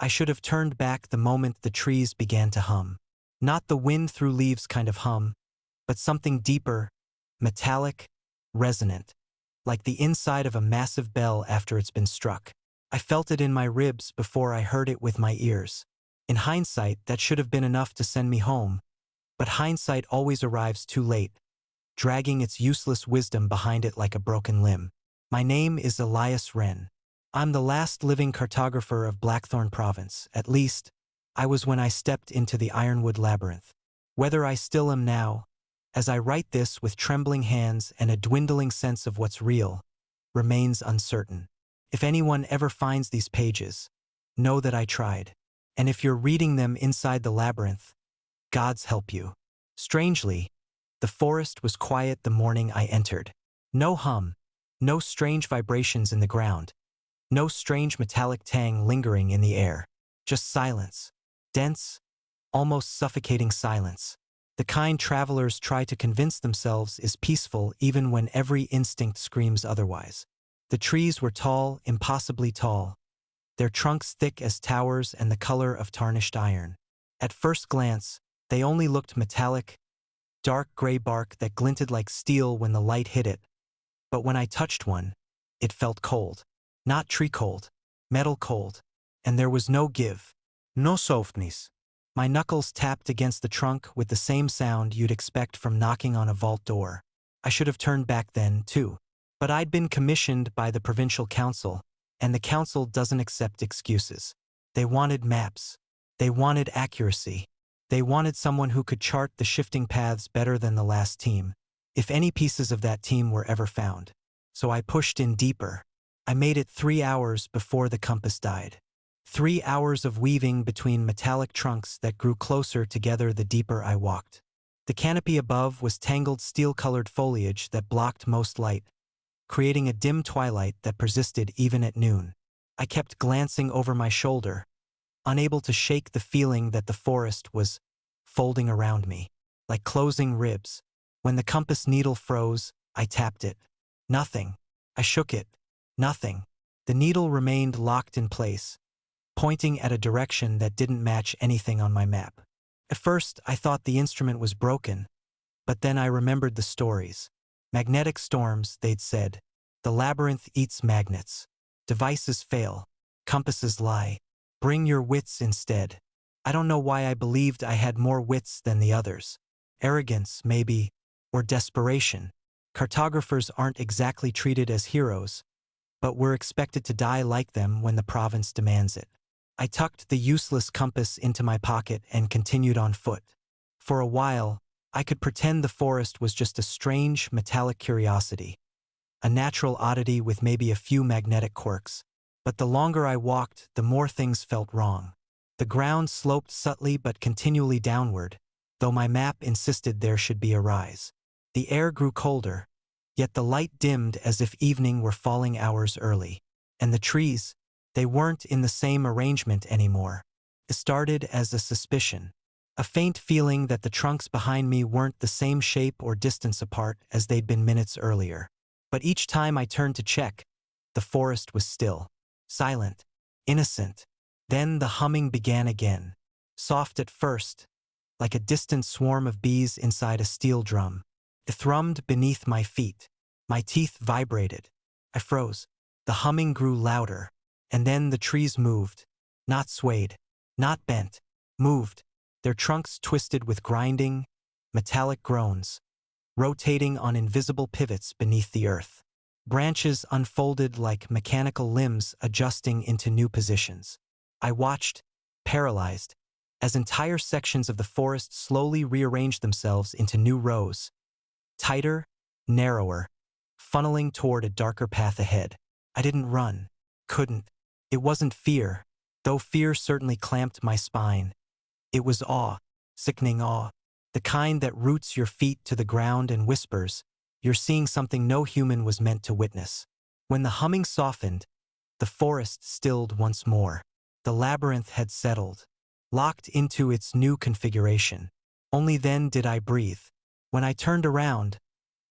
I should have turned back the moment the trees began to hum. Not the wind through leaves kind of hum, but something deeper, metallic, resonant, like the inside of a massive bell after it's been struck. I felt it in my ribs before I heard it with my ears. In hindsight, that should have been enough to send me home, but hindsight always arrives too late, dragging its useless wisdom behind it like a broken limb. My name is Elias Wren. I'm the last living cartographer of Blackthorn Province. At least, I was when I stepped into the Ironwood Labyrinth. Whether I still am now, as I write this with trembling hands and a dwindling sense of what's real, remains uncertain. If anyone ever finds these pages, know that I tried. And if you're reading them inside the labyrinth, God's help you. Strangely, the forest was quiet the morning I entered. No hum, no strange vibrations in the ground, no strange metallic tang lingering in the air. Just silence. Dense, almost suffocating silence. The kind travelers try to convince themselves is peaceful even when every instinct screams otherwise. The trees were tall, impossibly tall, their trunks thick as towers and the color of tarnished iron. At first glance, they only looked metallic, dark gray bark that glinted like steel when the light hit it. But when I touched one, it felt cold. Not tree cold, metal cold. And there was no give. No softness. My knuckles tapped against the trunk with the same sound you'd expect from knocking on a vault door. I should have turned back then, too. But I'd been commissioned by the provincial council, and the council doesn't accept excuses. They wanted maps. They wanted accuracy. They wanted someone who could chart the shifting paths better than the last team, if any pieces of that team were ever found. So I pushed in deeper. I made it 3 hours before the compass died. 3 hours of weaving between metallic trunks that grew closer together the deeper I walked. The canopy above was tangled steel-colored foliage that blocked most light, creating a dim twilight that persisted even at noon. I kept glancing over my shoulder, unable to shake the feeling that the forest was folding around me, like closing ribs. When the compass needle froze, I tapped it. Nothing. I shook it. Nothing. The needle remained locked in place, pointing at a direction that didn't match anything on my map. At first, I thought the instrument was broken, but then I remembered the stories. Magnetic storms, they'd said. The labyrinth eats magnets. Devices fail. Compasses lie. Bring your wits instead. I don't know why I believed I had more wits than the others. Arrogance, maybe, or desperation. Cartographers aren't exactly treated as heroes, but we're expected to die like them when the province demands it. I tucked the useless compass into my pocket and continued on foot. For a while, I could pretend the forest was just a strange, metallic curiosity, a natural oddity with maybe a few magnetic quirks. But the longer I walked, the more things felt wrong. The ground sloped subtly but continually downward, though my map insisted there should be a rise. The air grew colder, yet the light dimmed as if evening were falling hours early. And the trees, they weren't in the same arrangement anymore. It started as a suspicion, a faint feeling that the trunks behind me weren't the same shape or distance apart as they'd been minutes earlier. But each time I turned to check, the forest was still, silent, innocent. Then the humming began again, soft at first, like a distant swarm of bees inside a steel drum. It thrummed beneath my feet. My teeth vibrated. I froze. The humming grew louder, and then the trees moved, not swayed, not bent, moved, their trunks twisted with grinding, metallic groans, rotating on invisible pivots beneath the earth. Branches unfolded like mechanical limbs adjusting into new positions. I watched, paralyzed, as entire sections of the forest slowly rearranged themselves into new rows, tighter, narrower, funneling toward a darker path ahead. I didn't run, couldn't. It wasn't fear, though fear certainly clamped my spine. It was awe, sickening awe, the kind that roots your feet to the ground and whispers, "You're seeing something no human was meant to witness." When the humming softened, the forest stilled once more. The labyrinth had settled, locked into its new configuration. Only then did I breathe. When I turned around,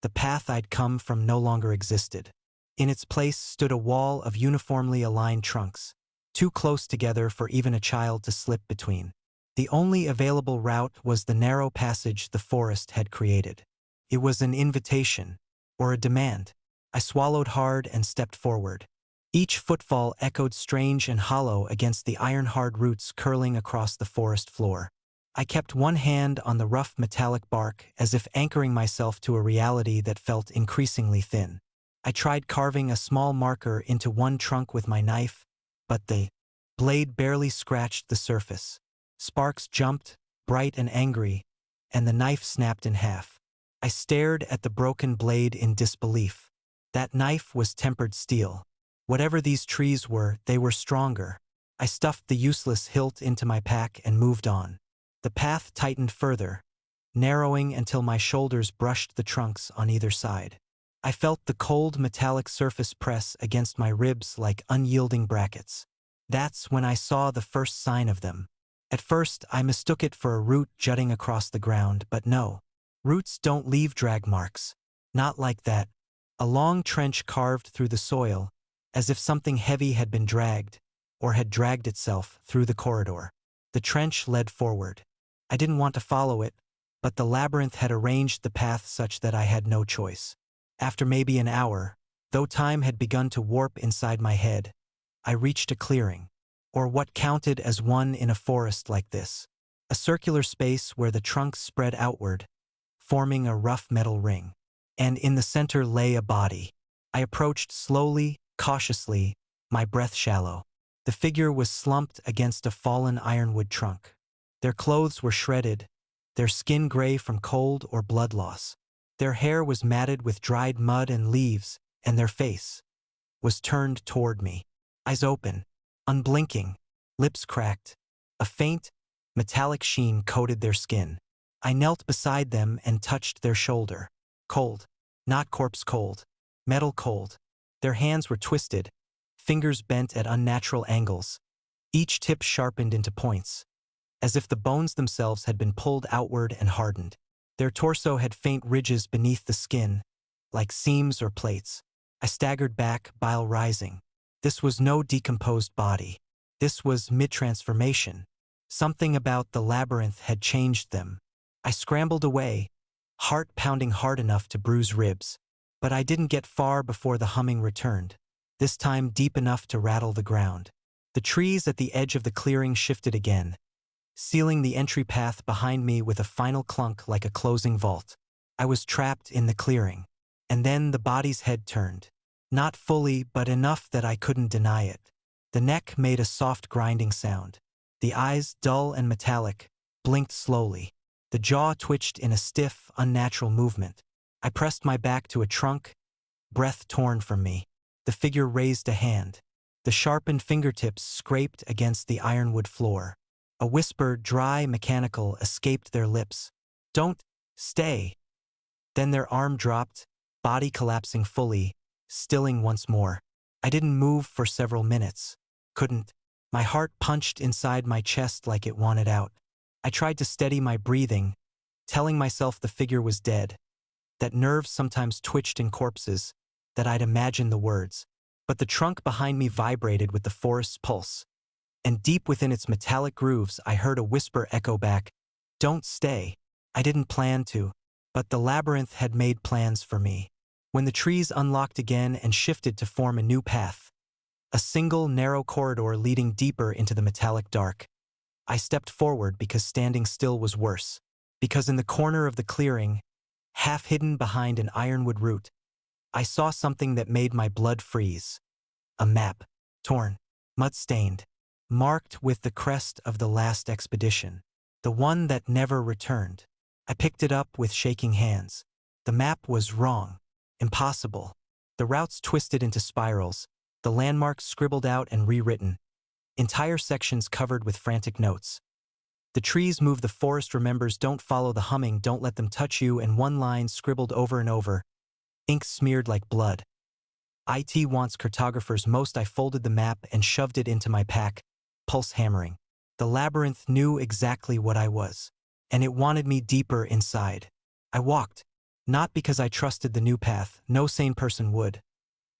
the path I'd come from no longer existed. In its place stood a wall of uniformly aligned trunks. too close together for even a child to slip between. The only available route was the narrow passage the forest had created. It was an invitation, or a demand. I swallowed hard and stepped forward. Each footfall echoed strange and hollow against the iron-hard roots curling across the forest floor. I kept one hand on the rough metallic bark as if anchoring myself to a reality that felt increasingly thin. I tried carving a small marker into one trunk with my knife, but the blade barely scratched the surface. Sparks jumped, bright and angry, and the knife snapped in half. I stared at the broken blade in disbelief. That knife was tempered steel. Whatever these trees were, they were stronger. I stuffed the useless hilt into my pack and moved on. The path tightened further, narrowing until my shoulders brushed the trunks on either side. I felt the cold metallic surface press against my ribs like unyielding brackets. That's when I saw the first sign of them. At first, I mistook it for a root jutting across the ground, but no. Roots don't leave drag marks. Not like that. A long trench carved through the soil, as if something heavy had been dragged, or had dragged itself through the corridor. The trench led forward. I didn't want to follow it, but the labyrinth had arranged the path such that I had no choice. After maybe an hour, though time had begun to warp inside my head, I reached a clearing, or what counted as one in a forest like this. A circular space where the trunks spread outward, forming a rough metal ring. And in the center lay a body. I approached slowly, cautiously, my breath shallow. The figure was slumped against a fallen ironwood trunk. Their clothes were shredded, their skin gray from cold or blood loss. Their hair was matted with dried mud and leaves, and their face was turned toward me. Eyes open, unblinking, lips cracked. A faint, metallic sheen coated their skin. I knelt beside them and touched their shoulder. Cold. Not corpse cold. Metal cold. Their hands were twisted, fingers bent at unnatural angles, each tip sharpened into points, as if the bones themselves had been pulled outward and hardened. Their torso had faint ridges beneath the skin, like seams or plates. I staggered back, bile rising. This was no decomposed body. This was mid-transformation. Something about the labyrinth had changed them. I scrambled away, heart pounding hard enough to bruise ribs. But I didn't get far before the humming returned, this time deep enough to rattle the ground. The trees at the edge of the clearing shifted again, sealing the entry path behind me with a final clunk like a closing vault. I was trapped in the clearing. And then the body's head turned. Not fully, but enough that I couldn't deny it. The neck made a soft grinding sound. The eyes, dull and metallic, blinked slowly. The jaw twitched in a stiff, unnatural movement. I pressed my back to a trunk, breath torn from me. The figure raised a hand. The sharpened fingertips scraped against the ironwood floor. A whisper, dry, mechanical, escaped their lips. "Don't stay." Then their arm dropped, body collapsing fully, stilling once more. I didn't move for several minutes. Couldn't. My heart punched inside my chest like it wanted out. I tried to steady my breathing, telling myself the figure was dead, that nerves sometimes twitched in corpses, that I'd imagine the words. But the trunk behind me vibrated with the forest's pulse, and deep within its metallic grooves I heard a whisper echo back, "Don't stay." I didn't plan to, but the labyrinth had made plans for me. When the trees unlocked again and shifted to form a new path, a single narrow corridor leading deeper into the metallic dark, I stepped forward because standing still was worse. Because in the corner of the clearing, half hidden behind an ironwood root, I saw something that made my blood freeze. A map, torn, mud-stained, marked with the crest of the last expedition, the one that never returned. I picked it up with shaking hands. The map was wrong, impossible. The routes twisted into spirals, the landmarks scribbled out and rewritten, entire sections covered with frantic notes. The trees move, the forest remembers, don't follow the humming, don't let them touch you, and one line scribbled over and over, ink smeared like blood. IT wants cartographers most. I folded the map and shoved it into my pack, pulse hammering. The labyrinth knew exactly what I was, and it wanted me deeper inside. I walked, not because I trusted the new path, no sane person would,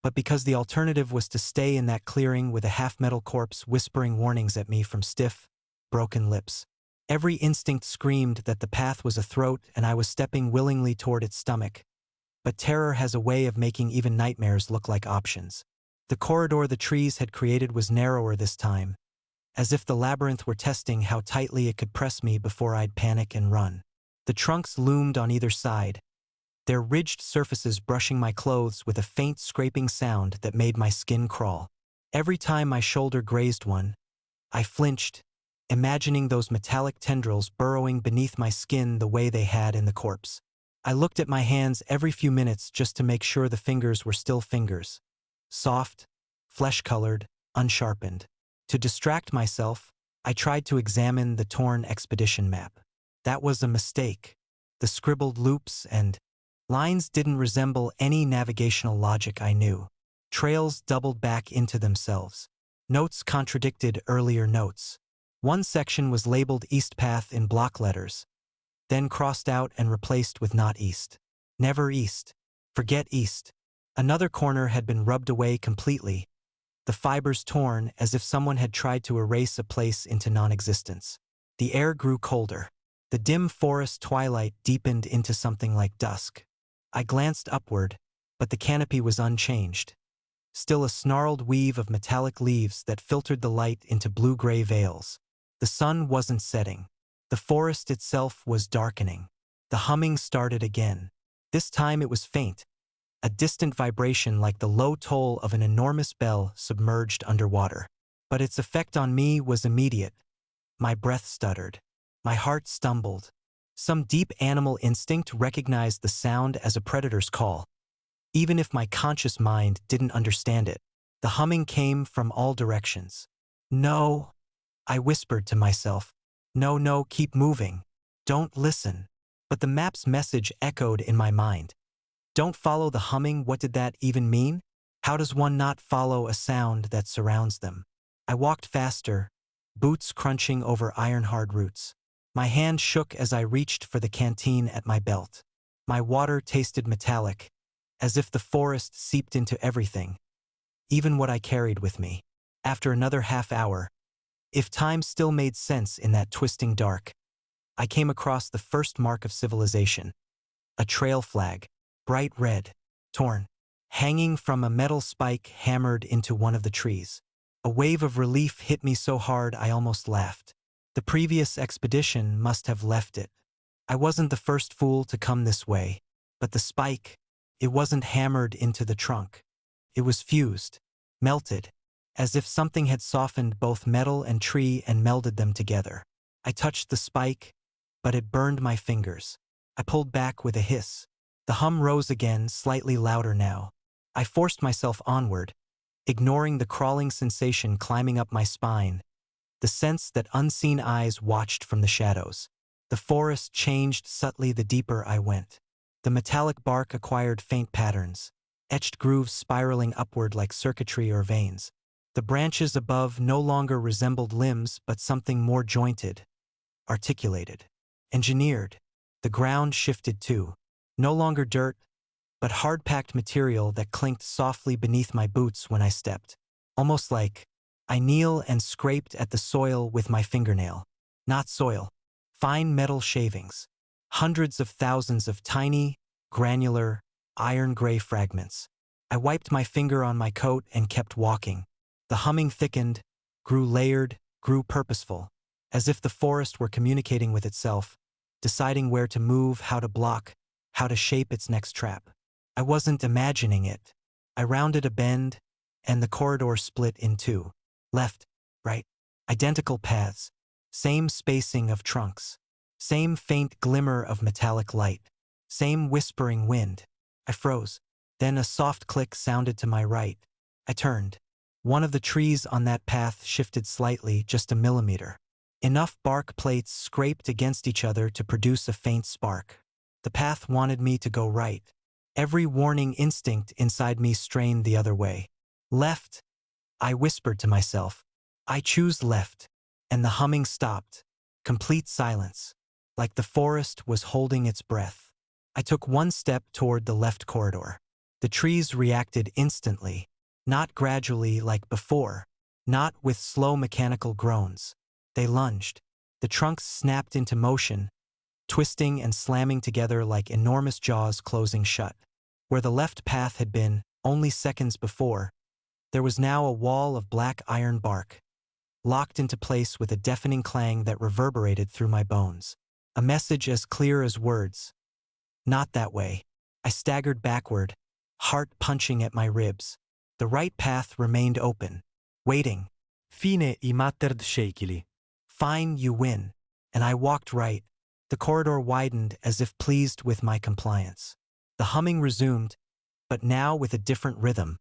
but because the alternative was to stay in that clearing with a half-metal corpse whispering warnings at me from stiff, broken lips. Every instinct screamed that the path was a throat and I was stepping willingly toward its stomach. But terror has a way of making even nightmares look like options. The corridor the trees had created was narrower this time, as if the labyrinth were testing how tightly it could press me before I'd panic and run. The trunks loomed on either side, their ridged surfaces brushing my clothes with a faint scraping sound that made my skin crawl. Every time my shoulder grazed one, I flinched, imagining those metallic tendrils burrowing beneath my skin the way they had in the corpse. I looked at my hands every few minutes just to make sure the fingers were still fingers. Soft, flesh-colored, unsharpened. To distract myself, I tried to examine the torn expedition map. That was a mistake. The scribbled loops and lines didn't resemble any navigational logic I knew. Trails doubled back into themselves. Notes contradicted earlier notes. One section was labeled East Path in block letters, then crossed out and replaced with not East. Never East. Forget East. Another corner had been rubbed away completely, the fibers torn as if someone had tried to erase a place into non-existence. The air grew colder. The dim forest twilight deepened into something like dusk. I glanced upward, but the canopy was unchanged. Still a snarled weave of metallic leaves that filtered the light into blue-gray veils. The sun wasn't setting. The forest itself was darkening. The humming started again. This time it was faint, a distant vibration like the low toll of an enormous bell submerged underwater. But its effect on me was immediate. My breath stuttered. My heart stumbled. Some deep animal instinct recognized the sound as a predator's call. Even if my conscious mind didn't understand it, the humming came from all directions. No, I whispered to myself. No, no, keep moving. Don't listen. But the map's message echoed in my mind. Don't follow the humming. What did that even mean? How does one not follow a sound that surrounds them? I walked faster, boots crunching over iron-hard roots. My hand shook as I reached for the canteen at my belt. My water tasted metallic, as if the forest seeped into everything, even what I carried with me. After another half-hour, if time still made sense in that twisting dark, I came across the first mark of civilization. A trail flag, bright red, torn, hanging from a metal spike hammered into one of the trees. A wave of relief hit me so hard I almost laughed. The previous expedition must have left it. I wasn't the first fool to come this way, but the spike, it wasn't hammered into the trunk. It was fused, melted, as if something had softened both metal and tree and melded them together. I touched the spike, but it burned my fingers. I pulled back with a hiss. The hum rose again, slightly louder now. I forced myself onward, ignoring the crawling sensation climbing up my spine, the sense that unseen eyes watched from the shadows. The forest changed subtly the deeper I went. The metallic bark acquired faint patterns, etched grooves spiraling upward like circuitry or veins. The branches above no longer resembled limbs but something more jointed, articulated, engineered. The ground shifted too. No longer dirt, but hard-packed material that clinked softly beneath my boots when I stepped. Almost like I kneel and scraped at the soil with my fingernail. Not soil. Fine metal shavings. Hundreds of thousands of tiny, granular, iron-gray fragments. I wiped my finger on my coat and kept walking. The humming thickened, grew layered, grew purposeful, as if the forest were communicating with itself, deciding where to move, how to block, how to shape its next trap. I wasn't imagining it. I rounded a bend, and the corridor split in two. Left, right, identical paths, same spacing of trunks, same faint glimmer of metallic light, same whispering wind. I froze. Then a soft click sounded to my right. I turned. One of the trees on that path shifted slightly, just a millimeter. Enough bark plates scraped against each other to produce a faint spark. The path wanted me to go right. Every warning instinct inside me strained the other way. Left, I whispered to myself. I choose left. And the humming stopped. Complete silence. Like the forest was holding its breath. I took one step toward the left corridor. The trees reacted instantly, not gradually like before, not with slow mechanical groans. They lunged. The trunks snapped into motion, twisting and slamming together like enormous jaws closing shut. Where the left path had been, only seconds before, there was now a wall of black iron bark, locked into place with a deafening clang that reverberated through my bones. A message as clear as words. Not that way. I staggered backward, heart punching at my ribs. The right path remained open, waiting. Fine I matter shakily. Fine, you win. And I walked right. The corridor widened as if pleased with my compliance. The humming resumed, but now with a different rhythm,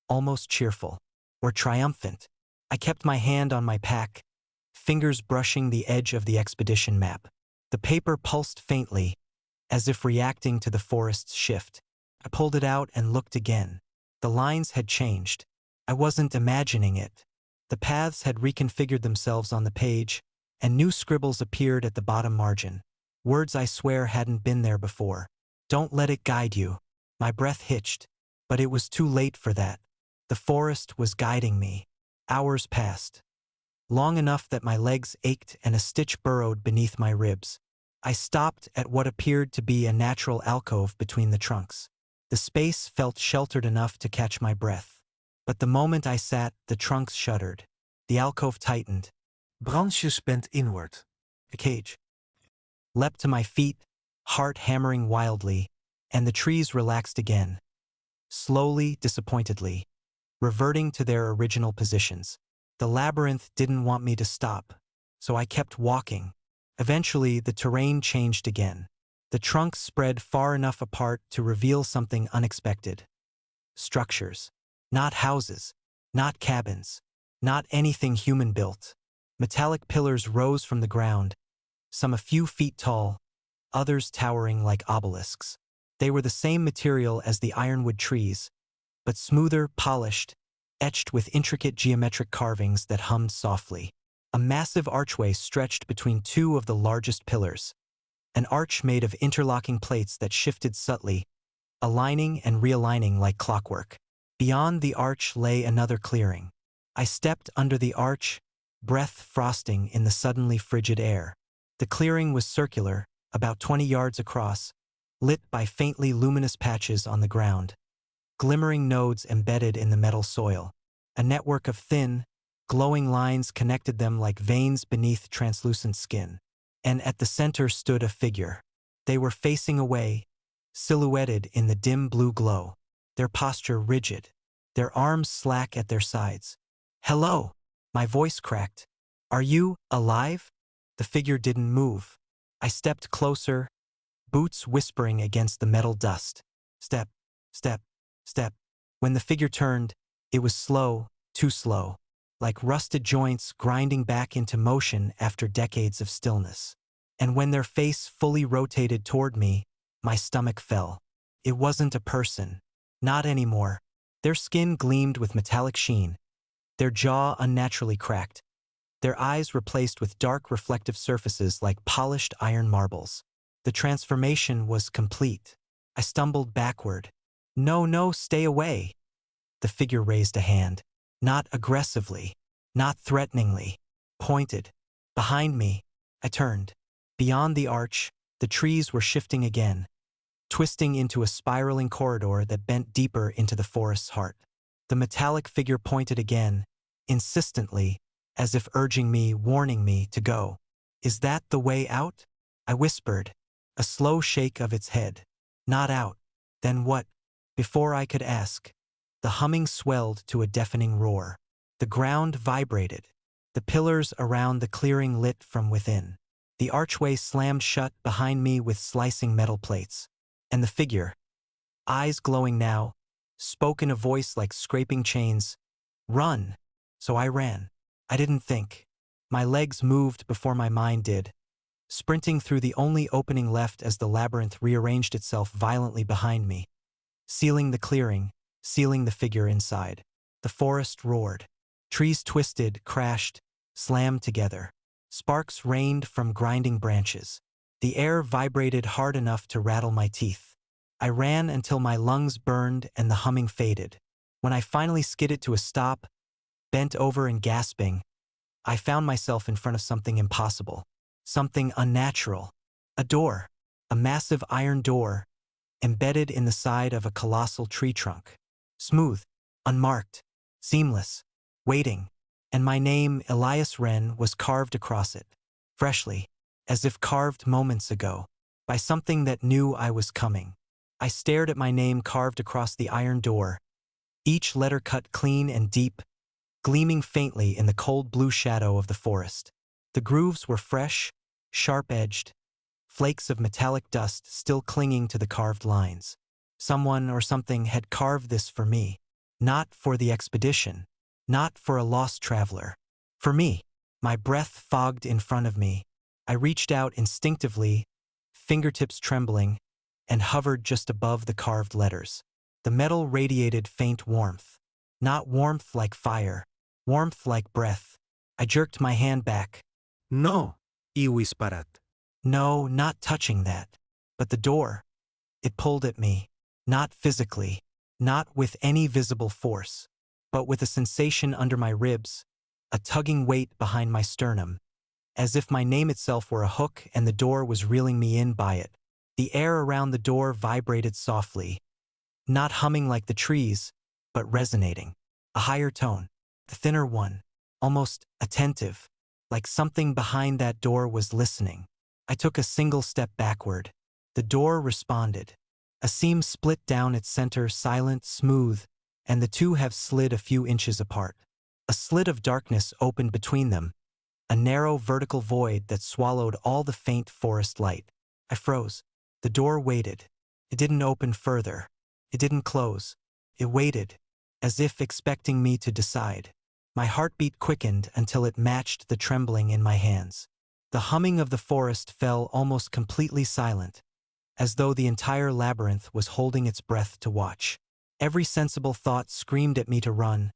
almost cheerful, or triumphant. I kept my hand on my pack, fingers brushing the edge of the expedition map. The paper pulsed faintly, as if reacting to the forest's shift. I pulled it out and looked again. The lines had changed. I wasn't imagining it. The paths had reconfigured themselves on the page, and new scribbles appeared at the bottom margin. Words I swear hadn't been there before. Don't let it guide you. My breath hitched, but it was too late for that. The forest was guiding me. Hours passed. Long enough that my legs ached and a stitch burrowed beneath my ribs. I stopped at what appeared to be a natural alcove between the trunks. The space felt sheltered enough to catch my breath. But the moment I sat, the trunks shuddered. The alcove tightened. Branches bent inward. The cage leapt to my feet, heart hammering wildly, and the trees relaxed again. Slowly, disappointedly, reverting to their original positions. The labyrinth didn't want me to stop, so I kept walking. Eventually, the terrain changed again. The trunks spread far enough apart to reveal something unexpected. Structures. Not houses, not cabins, not anything human-built. Metallic pillars rose from the ground, some a few feet tall, others towering like obelisks. They were the same material as the ironwood trees, but smoother, polished, etched with intricate geometric carvings that hummed softly. A massive archway stretched between two of the largest pillars, an arch made of interlocking plates that shifted subtly, aligning and realigning like clockwork. Beyond the arch lay another clearing. I stepped under the arch, breath frosting in the suddenly frigid air. The clearing was circular, about 20 yards across, lit by faintly luminous patches on the ground, glimmering nodes embedded in the metal soil. A network of thin, glowing lines connected them like veins beneath translucent skin. And at the center stood a figure. They were facing away, silhouetted in the dim blue glow, their posture rigid, their arms slack at their sides. "Hello!" My voice cracked. "Are you alive?" The figure didn't move. I stepped closer, boots whispering against the metal dust. Step, step, step. When the figure turned, it was slow, too slow, like rusted joints grinding back into motion after decades of stillness. And when their face fully rotated toward me, my stomach fell. It wasn't a person. Not anymore. Their skin gleamed with metallic sheen, their jaw unnaturally cracked, their eyes replaced with dark reflective surfaces like polished iron marbles. The transformation was complete. I stumbled backward. "No, no, stay away." The figure raised a hand. Not aggressively, not threateningly, pointed. Behind me, I turned. Beyond the arch, the trees were shifting again, twisting into a spiraling corridor that bent deeper into the forest's heart. The metallic figure pointed again, insistently, as if urging me, warning me to go. "Is that the way out?" I whispered, a slow shake of its head. "Not out." "Then what?" Before I could ask, the humming swelled to a deafening roar. The ground vibrated. The pillars around the clearing lit from within. The archway slammed shut behind me with slicing metal plates. And the figure, eyes glowing now, spoke in a voice like scraping chains. "Run." So I ran. I didn't think. My legs moved before my mind did, sprinting through the only opening left as the labyrinth rearranged itself violently behind me, sealing the clearing, sealing the figure inside. The forest roared. Trees twisted, crashed, slammed together. Sparks rained from grinding branches. The air vibrated hard enough to rattle my teeth. I ran until my lungs burned and the humming faded. When I finally skidded to a stop, bent over and gasping, I found myself in front of something impossible, something unnatural. A door, a massive iron door, embedded in the side of a colossal tree trunk. Smooth, unmarked, seamless, waiting, and my name, Elias Wren, was carved across it, freshly, as if carved moments ago, by something that knew I was coming. I stared at my name carved across the iron door, each letter cut clean and deep, gleaming faintly in the cold blue shadow of the forest. The grooves were fresh, sharp-edged, flakes of metallic dust still clinging to the carved lines. Someone or something had carved this for me, not for the expedition, not for a lost traveler. For me. My breath fogged in front of me. I reached out instinctively, fingertips trembling, and hovered just above the carved letters. The metal radiated faint warmth. Not warmth like fire, warmth like breath. I jerked my hand back. No, y whispered. No, not touching that. But the door. It pulled at me. Not physically. Not with any visible force. But with a sensation under my ribs. A tugging weight behind my sternum. As if my name itself were a hook and the door was reeling me in by it. The air around the door vibrated softly. Not humming like the trees, but resonating. A higher tone. The thinner one. Almost attentive. Like something behind that door was listening. I took a single step backward. The door responded. A seam split down its center, silent, smooth, and the two have slid a few inches apart. A slit of darkness opened between them, a narrow vertical void that swallowed all the faint forest light. I froze. The door waited. It didn't open further. It didn't close. It waited, as if expecting me to decide. My heartbeat quickened until it matched the trembling in my hands. The humming of the forest fell almost completely silent, as though the entire labyrinth was holding its breath to watch. Every sensible thought screamed at me to run,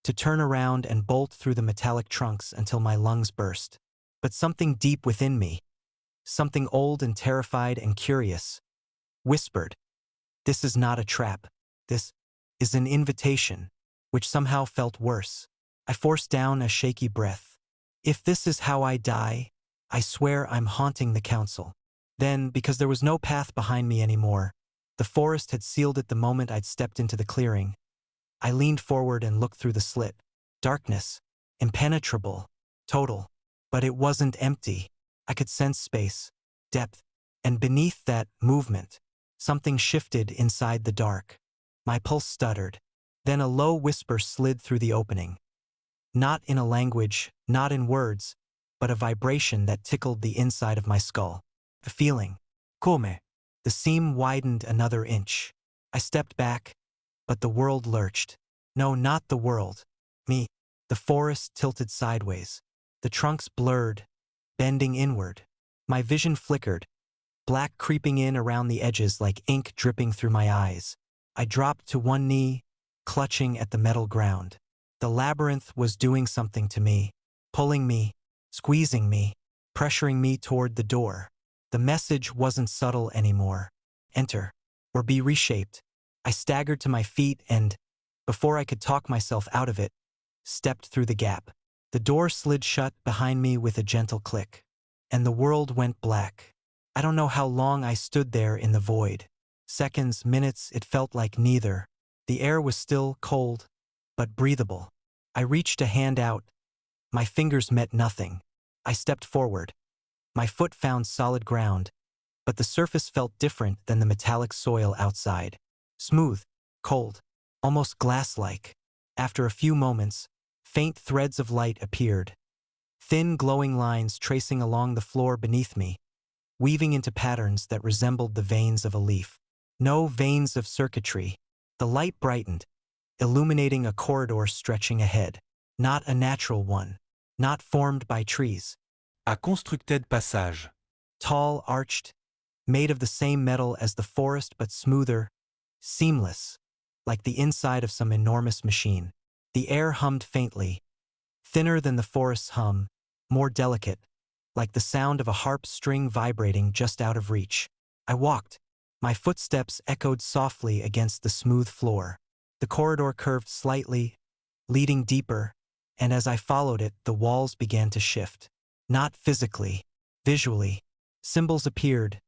to turn around and bolt through the metallic trunks until my lungs burst. But something deep within me, something old and terrified and curious, whispered, "This is not a trap. This is an invitation," which somehow felt worse. I forced down a shaky breath. If this is how I die, I swear I'm haunting the council. Then, because there was no path behind me anymore, the forest had sealed it the moment I'd stepped into the clearing. I leaned forward and looked through the slit. Darkness. Impenetrable. Total. But it wasn't empty. I could sense space, depth, and beneath that, movement. Something shifted inside the dark. My pulse stuttered. Then a low whisper slid through the opening. Not in a language, not in words, but a vibration that tickled the inside of my skull. The feeling. Come. The seam widened another inch. I stepped back, but the world lurched. No, not the world. Me. The forest tilted sideways. The trunks blurred, bending inward. My vision flickered, black creeping in around the edges like ink dripping through my eyes. I dropped to one knee, clutching at the metal ground. The labyrinth was doing something to me, pulling me, squeezing me, pressuring me toward the door. The message wasn't subtle anymore. Enter, or be reshaped. I staggered to my feet and, before I could talk myself out of it, stepped through the gap. The door slid shut behind me with a gentle click, and the world went black. I don't know how long I stood there in the void. Seconds, minutes, it felt like neither. The air was still cold, but breathable. I reached a hand out. My fingers met nothing. I stepped forward. My foot found solid ground, but the surface felt different than the metallic soil outside. Smooth, cold, almost glass-like. After a few moments, faint threads of light appeared. Thin glowing lines tracing along the floor beneath me, weaving into patterns that resembled the veins of a leaf. No veins of circuitry. The light brightened, illuminating a corridor stretching ahead. Not a natural one. Not formed by trees. A constructed passage. Tall, arched, made of the same metal as the forest but smoother, seamless, like the inside of some enormous machine. The air hummed faintly, thinner than the forest's hum, more delicate, like the sound of a harp string vibrating just out of reach. I walked, My footsteps echoed softly against the smooth floor. The corridor curved slightly, leading deeper, and as I followed it, the walls began to shift. Not physically, visually. Symbols appeared.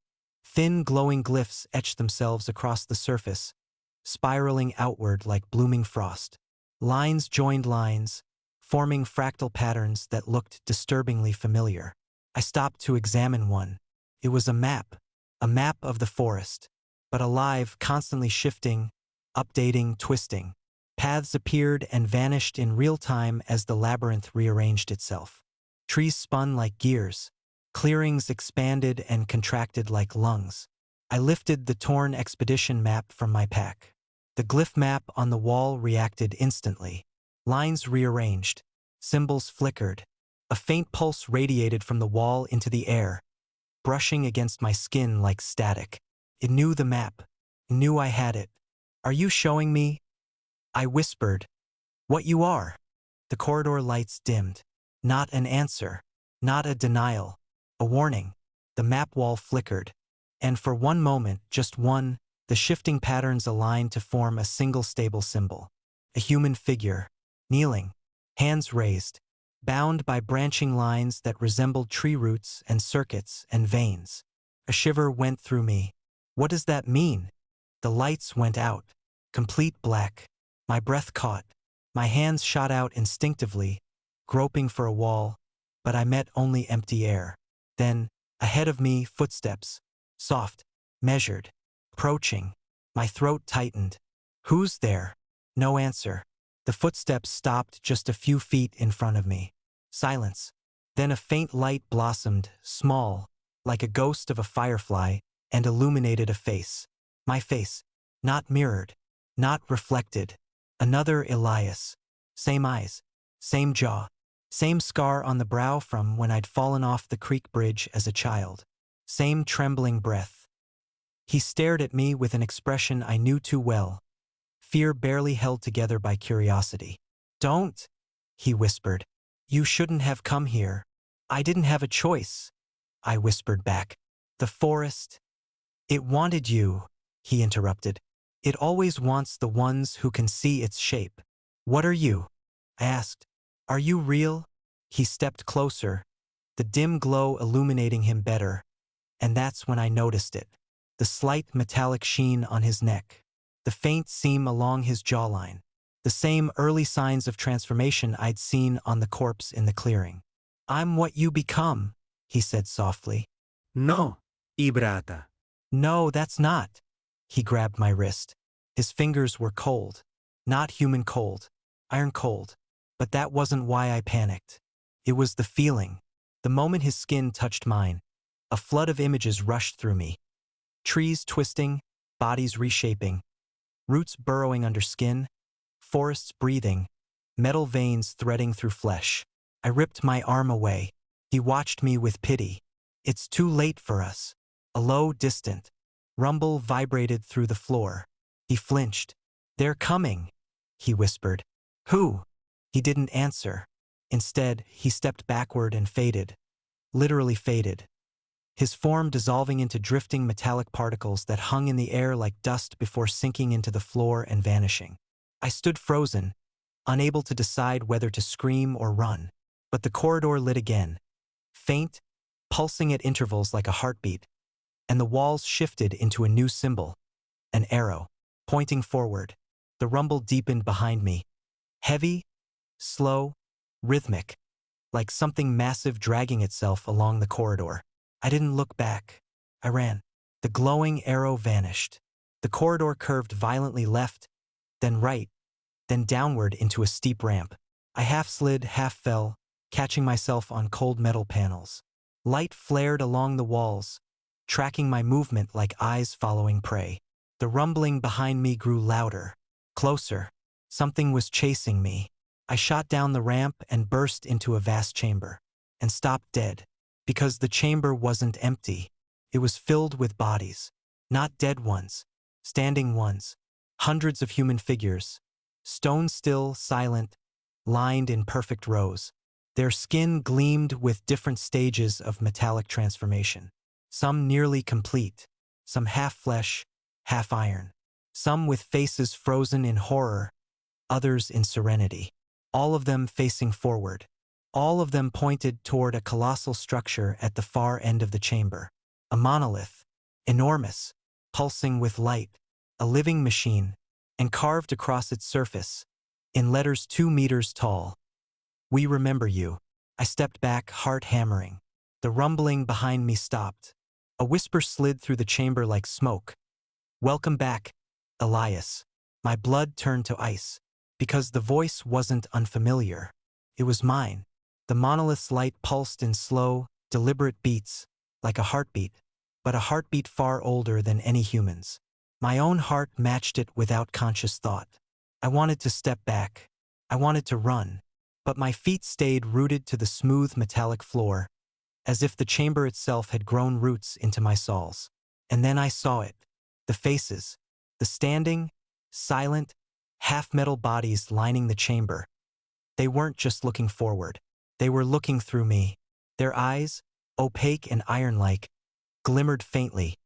Thin, glowing glyphs etched themselves across the surface, spiraling outward like blooming frost. Lines joined lines, forming fractal patterns that looked disturbingly familiar. I stopped to examine one. It was a map of the forest, but alive, constantly shifting, updating, twisting. Paths appeared and vanished in real time as the labyrinth rearranged itself. Trees spun like gears. Clearings expanded and contracted like lungs. I lifted the torn expedition map from my pack. The glyph map on the wall reacted instantly. Lines rearranged. Symbols flickered. A faint pulse radiated from the wall into the air, brushing against my skin like static. It knew the map. It knew I had it. "Are you showing me?" I whispered. "What you are?" The corridor lights dimmed. Not an answer. Not a denial. A warning. The map wall flickered. And for one moment, just one, the shifting patterns aligned to form a single stable symbol. A human figure, kneeling, hands raised, bound by branching lines that resembled tree roots and circuits and veins. A shiver went through me. What does that mean? The lights went out. Complete black. My breath caught. My hands shot out instinctively, groping for a wall, but I met only empty air. Then, ahead of me, footsteps. Soft, measured, approaching. My throat tightened. "Who's there?" No answer. The footsteps stopped just a few feet in front of me. Silence. Then a faint light blossomed, small, like a ghost of a firefly, and illuminated a face. My face. Not mirrored. Not reflected. Another Elias. Same eyes. Same jaw. Same scar on the brow from when I'd fallen off the creek bridge as a child. Same trembling breath. He stared at me with an expression I knew too well. Fear barely held together by curiosity. "Don't," he whispered. "You shouldn't have come here." "I didn't have a choice," I whispered back. "The forest, it wanted you," he interrupted. "It always wants the ones who can see its shape." "What are you?" I asked. "Are you real?" He stepped closer, the dim glow illuminating him better, and that's when I noticed it. The slight metallic sheen on his neck, the faint seam along his jawline, the same early signs of transformation I'd seen on the corpse in the clearing. "I'm what you become," he said softly. No, Ibrata. "No, that's not." He grabbed my wrist. His fingers were cold. Not human cold. Iron cold. But that wasn't why I panicked. It was the feeling. The moment his skin touched mine, a flood of images rushed through me. Trees twisting, bodies reshaping, roots burrowing under skin, forests breathing, metal veins threading through flesh. I ripped my arm away. He watched me with pity. "It's too late for us." A low, distant rumble vibrated through the floor. He flinched. "They're coming," he whispered. "Who?" He didn't answer. Instead, he stepped backward and faded. Literally faded. His form dissolving into drifting metallic particles that hung in the air like dust before sinking into the floor and vanishing. I stood frozen, unable to decide whether to scream or run. But the corridor lit again. Faint, pulsing at intervals like a heartbeat, and the walls shifted into a new symbol. An arrow, pointing forward. The rumble deepened behind me. Heavy, slow, rhythmic, like something massive dragging itself along the corridor. I didn't look back. I ran. The glowing arrow vanished. The corridor curved violently left, then right, then downward into a steep ramp. I half slid, half fell, catching myself on cold metal panels. Light flared along the walls, tracking my movement like eyes following prey. The rumbling behind me grew louder, closer. Something was chasing me. I shot down the ramp and burst into a vast chamber, and stopped dead, because the chamber wasn't empty. It was filled with bodies. Not dead ones, standing ones. Hundreds of human figures, stone still, silent, lined in perfect rows. Their skin gleamed with different stages of metallic transformation. Some nearly complete, some half flesh, half iron. Some with faces frozen in horror, others in serenity. All of them facing forward. All of them pointed toward a colossal structure at the far end of the chamber. A monolith, enormous, pulsing with light, a living machine, and carved across its surface, in letters 2 meters tall. "We remember you." I stepped back, heart hammering. The rumbling behind me stopped. A whisper slid through the chamber like smoke. "Welcome back, Elias." My blood turned to ice, because the voice wasn't unfamiliar. It was mine. The monolith's light pulsed in slow, deliberate beats, like a heartbeat, but a heartbeat far older than any human's. My own heart matched it without conscious thought. I wanted to step back. I wanted to run, but my feet stayed rooted to the smooth metallic floor, as if the chamber itself had grown roots into my soles. And then I saw it. The faces. The standing, silent, half-metal bodies lining the chamber. They weren't just looking forward. They were looking through me. Their eyes, opaque and iron-like, glimmered faintly,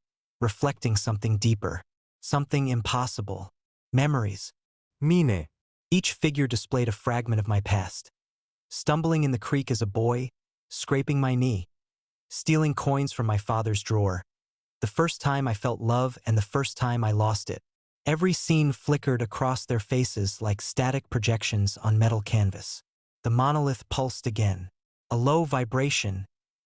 reflecting something deeper, something impossible. Memories. Mine. Each figure displayed a fragment of my past. Stumbling in the creek as a boy, scraping my knee, stealing coins from my father's drawer. The first time I felt love and the first time I lost it. Every scene flickered across their faces like static projections on metal canvas. The monolith pulsed again, a low vibration,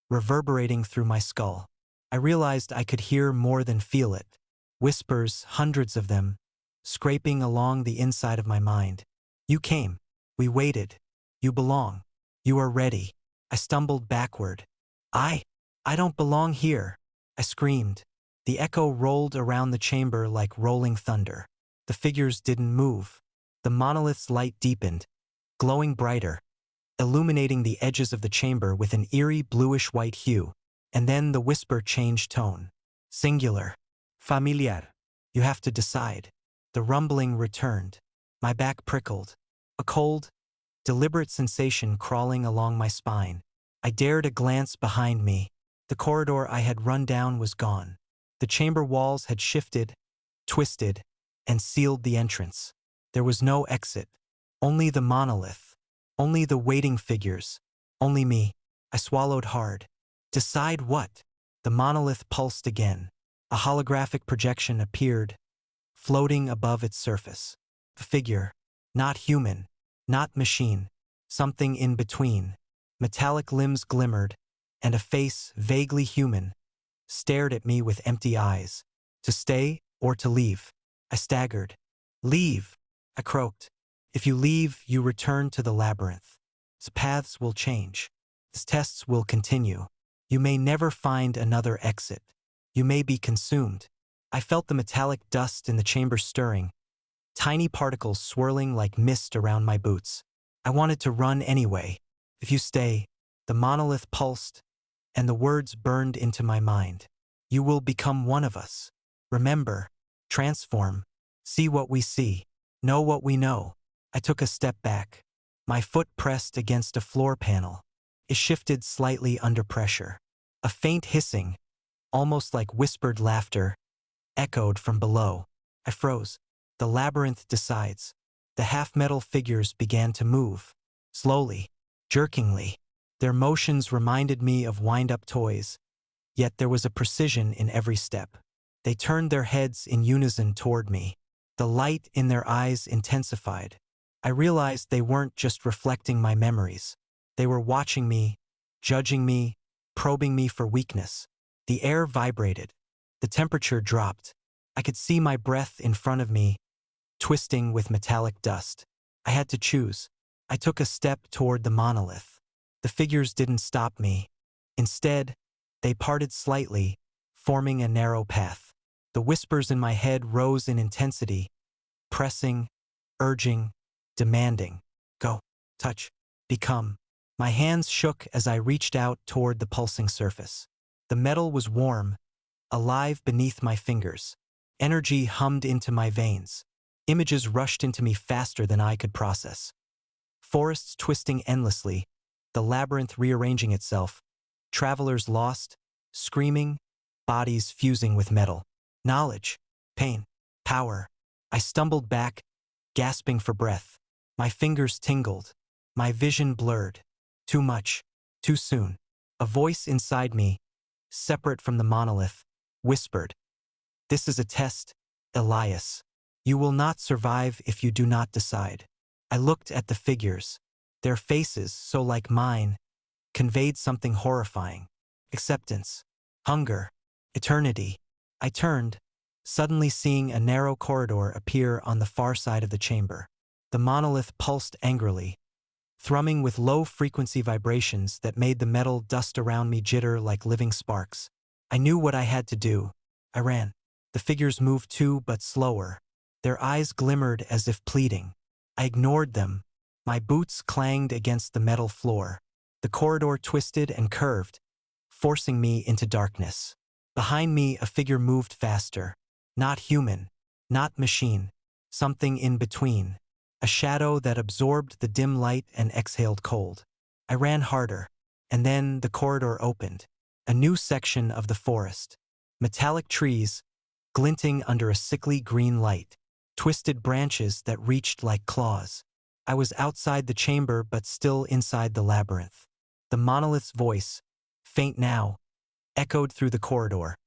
reverberating through my skull. I realized I could hear more than feel it. Whispers, hundreds of them, scraping along the inside of my mind. "You came. We waited. You belong. You are ready." I stumbled backward. I don't belong here," I screamed. The echo rolled around the chamber like rolling thunder. The figures didn't move. The monolith's light deepened, glowing brighter, illuminating the edges of the chamber with an eerie bluish-white hue. And then the whisper changed tone. Singular. Familiar. "You have to decide." The rumbling returned. My back prickled. A cold, deliberate sensation crawling along my spine. I dared a glance behind me. The corridor I had run down was gone. The chamber walls had shifted, twisted, and sealed the entrance. There was no exit. Only the monolith. Only the waiting figures. Only me. I swallowed hard. Decide what? The monolith pulsed again. A holographic projection appeared, floating above its surface. A figure. Not human. Not machine. Something in between. Metallic limbs glimmered, and a face, vaguely human, stared at me with empty eyes. To stay or to leave? I staggered. "Leave," I croaked. "If you leave, you return to the labyrinth. Its paths will change. Its tests will continue. You may never find another exit. You may be consumed." I felt the metallic dust in the chamber stirring, tiny particles swirling like mist around my boots. I wanted to run anyway. "If you stay," the monolith pulsed, and the words burned into my mind. "You will become one of us. Remember, transform, see what we see, know what we know." I took a step back. My foot pressed against a floor panel. It shifted slightly under pressure. A faint hissing, almost like whispered laughter, echoed from below. I froze. The labyrinth decides. The half-metal figures began to move, slowly, jerkingly. Their motions reminded me of wind-up toys, yet there was a precision in every step. They turned their heads in unison toward me. The light in their eyes intensified. I realized they weren't just reflecting my memories. They were watching me, judging me, probing me for weakness. The air vibrated. The temperature dropped. I could see my breath in front of me, twisting with metallic dust. I had to choose. I took a step toward the monolith. The figures didn't stop me. Instead, they parted slightly, forming a narrow path. The whispers in my head rose in intensity, pressing, urging, demanding. "Go, touch, become." My hands shook as I reached out toward the pulsing surface. The metal was warm, alive beneath my fingers. Energy hummed into my veins. Images rushed into me faster than I could process. Forests twisting endlessly, the labyrinth rearranging itself, travelers lost, screaming, bodies fusing with metal. Knowledge, pain, power. I stumbled back, gasping for breath. My fingers tingled. My vision blurred. Too much. Too soon. A voice inside me, separate from the monolith, whispered, "This is a test, Elias. You will not survive if you do not decide." I looked at the figures. Their faces, so like mine, conveyed something horrifying. Acceptance. Hunger. Eternity. I turned, suddenly seeing a narrow corridor appear on the far side of the chamber. The monolith pulsed angrily, thrumming with low-frequency vibrations that made the metal dust around me jitter like living sparks. I knew what I had to do. I ran. The figures moved too, but slower. Their eyes glimmered as if pleading. I ignored them. My boots clanged against the metal floor. The corridor twisted and curved, forcing me into darkness. Behind me, a figure moved faster. Not human, not machine, something in between. A shadow that absorbed the dim light and exhaled cold. I ran harder, and then the corridor opened. A new section of the forest. Metallic trees, glinting under a sickly green light. Twisted branches that reached like claws. I was outside the chamber but still inside the labyrinth. The monolith's voice, faint now, echoed through the corridor.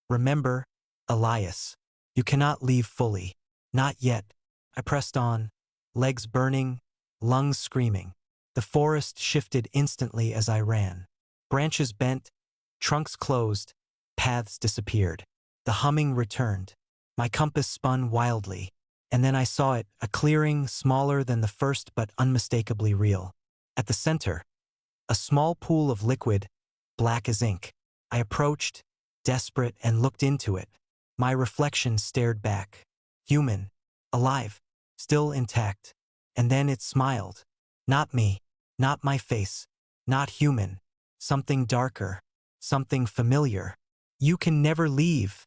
"Remember, Elias, you cannot leave fully. Not yet." I pressed on, legs burning, lungs screaming. The forest shifted instantly as I ran. Branches bent, trunks closed, paths disappeared. The humming returned. My compass spun wildly. And then I saw it, a clearing smaller than the first but unmistakably real. At the center, a small pool of liquid, black as ink. I approached, desperate, and looked into it. My reflection stared back. Human, alive, still intact. And then it smiled. Not me, not my face, not human. Something darker, something familiar. "You can never leave,"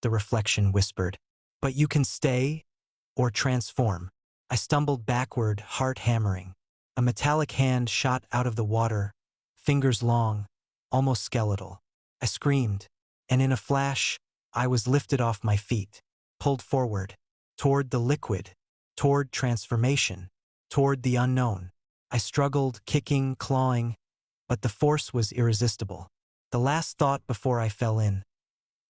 the reflection whispered. "But you can stay or transform." I stumbled backward, heart hammering. A metallic hand shot out of the water, fingers long, almost skeletal. I screamed, and in a flash, I was lifted off my feet, pulled forward, toward the liquid, toward transformation, toward the unknown. I struggled, kicking, clawing, but the force was irresistible. The last thought before I fell in.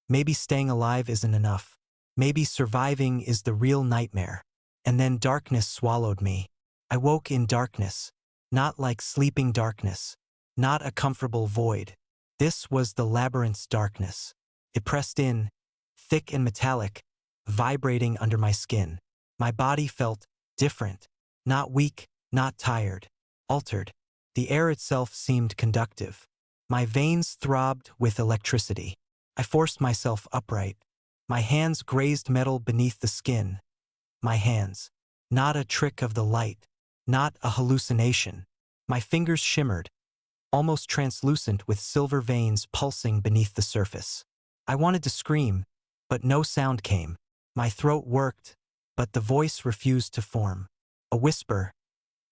Maybe staying alive isn't enough. Maybe surviving is the real nightmare. And then darkness swallowed me. I woke in darkness, not like sleeping darkness, not a comfortable void. This was the labyrinth's darkness. It pressed in, thick and metallic, vibrating under my skin. My body felt different, not weak, not tired, altered. The air itself seemed conductive. My veins throbbed with electricity. I forced myself upright. My hands grazed metal beneath the skin. My hands. Not a trick of the light. Not a hallucination. My fingers shimmered, almost translucent with silver veins pulsing beneath the surface. I wanted to scream, but no sound came. My throat worked, but the voice refused to form. A whisper,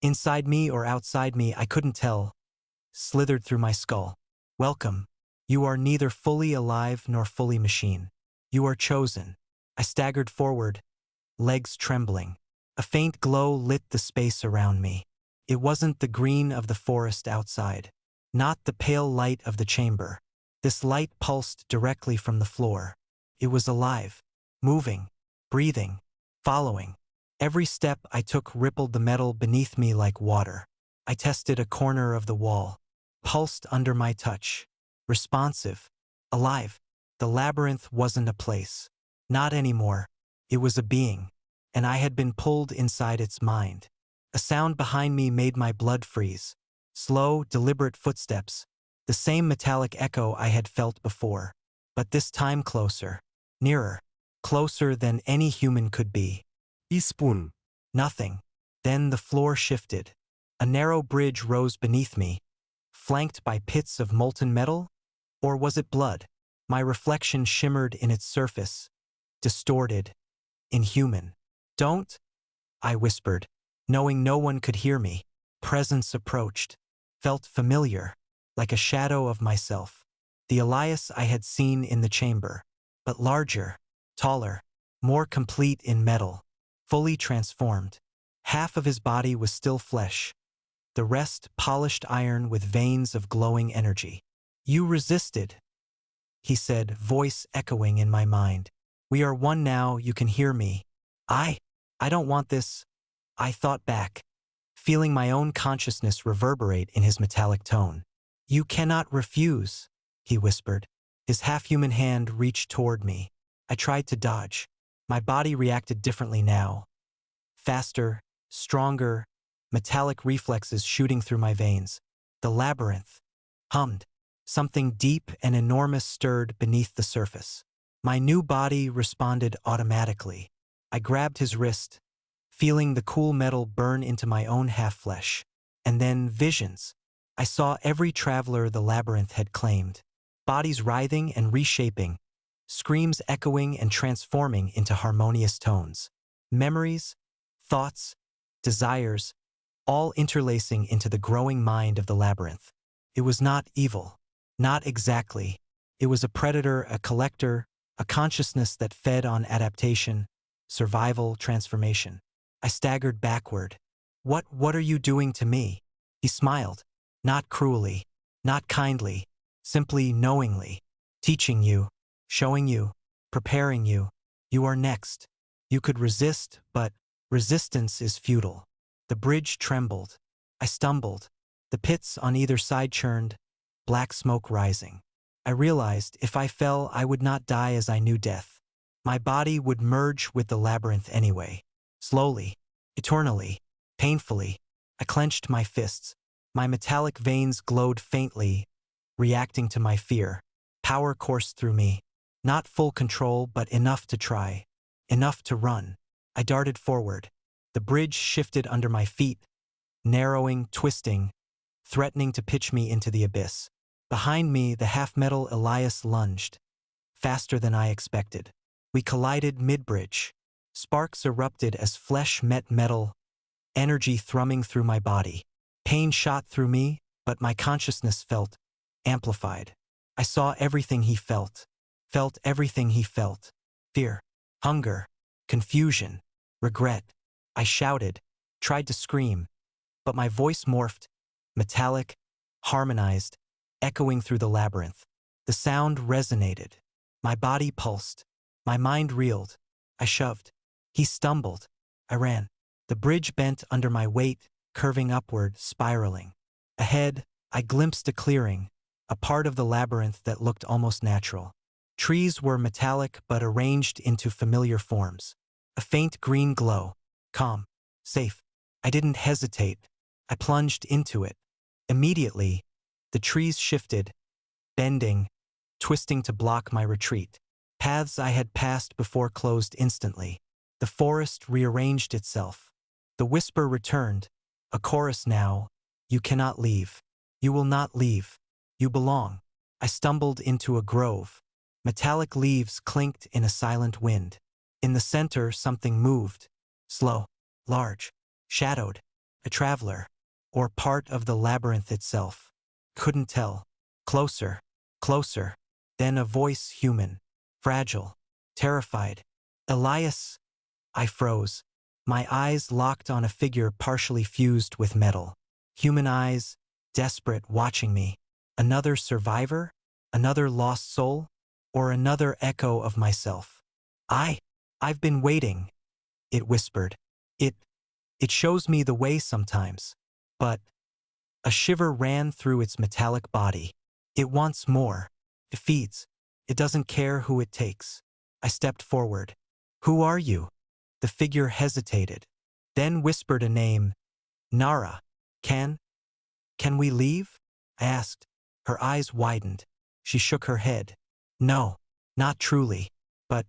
inside me or outside me, I couldn't tell, slithered through my skull. "Welcome. You are neither fully alive nor fully machine. You are chosen." I staggered forward, legs trembling. A faint glow lit the space around me. It wasn't the green of the forest outside, not the pale light of the chamber. This light pulsed directly from the floor. It was alive, moving, breathing, following. Every step I took rippled the metal beneath me like water. I tested a corner of the wall, pulsed under my touch. Responsive, alive. The labyrinth wasn't a place. Not anymore. It was a being, and I had been pulled inside its mind. A sound behind me made my blood freeze. Slow, deliberate footsteps, the same metallic echo I had felt before, but this time closer, nearer, closer than any human could be. Ispun. Nothing. Then the floor shifted. A narrow bridge rose beneath me, flanked by pits of molten metal? Or was it blood? My reflection shimmered in its surface, distorted, inhuman. "Don't," I whispered, knowing no one could hear me. Presence approached, felt familiar, like a shadow of myself. The Elias I had seen in the chamber, but larger, taller, more complete in metal, fully transformed. Half of his body was still flesh, the rest polished iron with veins of glowing energy. "You resisted," he said, voice echoing in my mind. "We are one now, you can hear me." I don't want this," I thought back, feeling my own consciousness reverberate in his metallic tone. "You cannot refuse," he whispered. His half-human hand reached toward me. I tried to dodge. My body reacted differently now. Faster, stronger, metallic reflexes shooting through my veins. The labyrinth hummed. Something deep and enormous stirred beneath the surface. My new body responded automatically. I grabbed his wrist, feeling the cool metal burn into my own half-flesh. And then visions. I saw every traveler the labyrinth had claimed. Bodies writhing and reshaping, screams echoing and transforming into harmonious tones. Memories, thoughts, desires, all interlacing into the growing mind of the labyrinth. It was not evil. Not exactly. It was a predator, a collector, a consciousness that fed on adaptation, survival, transformation. I staggered backward. What are you doing to me?" He smiled. Not cruelly, not kindly, simply knowingly. "Teaching you, showing you, preparing you. You are next. You could resist, but resistance is futile." The bridge trembled. I stumbled. The pits on either side churned, black smoke rising. I realized if I fell, I would not die as I knew death. My body would merge with the labyrinth anyway. Slowly, eternally, painfully, I clenched my fists. My metallic veins glowed faintly, reacting to my fear. Power coursed through me. Not full control, but enough to try. Enough to run. I darted forward. The bridge shifted under my feet, narrowing, twisting, threatening to pitch me into the abyss. Behind me, the half-metal Elias lunged, faster than I expected. We collided mid-bridge. Sparks erupted as flesh met metal, energy thrumming through my body. Pain shot through me, but my consciousness felt amplified. I saw everything he felt everything he felt. Fear, hunger, confusion, regret. I shouted, tried to scream, but my voice morphed, metallic, harmonized, echoing through the labyrinth. The sound resonated. My body pulsed. My mind reeled. I shoved. He stumbled. I ran. The bridge bent under my weight, curving upward, spiraling. Ahead, I glimpsed a clearing, a part of the labyrinth that looked almost natural. Trees were metallic but arranged into familiar forms. A faint green glow. Calm. Safe. I didn't hesitate. I plunged into it. Immediately, the trees shifted, bending, twisting to block my retreat. Paths I had passed before closed instantly. The forest rearranged itself. The whisper returned, a chorus now. "You cannot leave. You will not leave. You belong." I stumbled into a grove. Metallic leaves clinked in a silent wind. In the center, something moved. Slow, large, shadowed. A traveler, or part of the labyrinth itself. Couldn't tell. Closer, closer. Then a voice, human, fragile, terrified. "Elias." I froze. My eyes locked on a figure partially fused with metal. Human eyes, desperate, watching me. Another survivor? Another lost soul? Or another echo of myself? I've been waiting," it whispered. It shows me the way sometimes. But a shiver ran through its metallic body. It wants more. It feeds. It doesn't care who it takes. I stepped forward. "Who are you?" The figure hesitated, then whispered a name. "Nara. Can we leave?" I asked. Her eyes widened. She shook her head. "No, not truly. But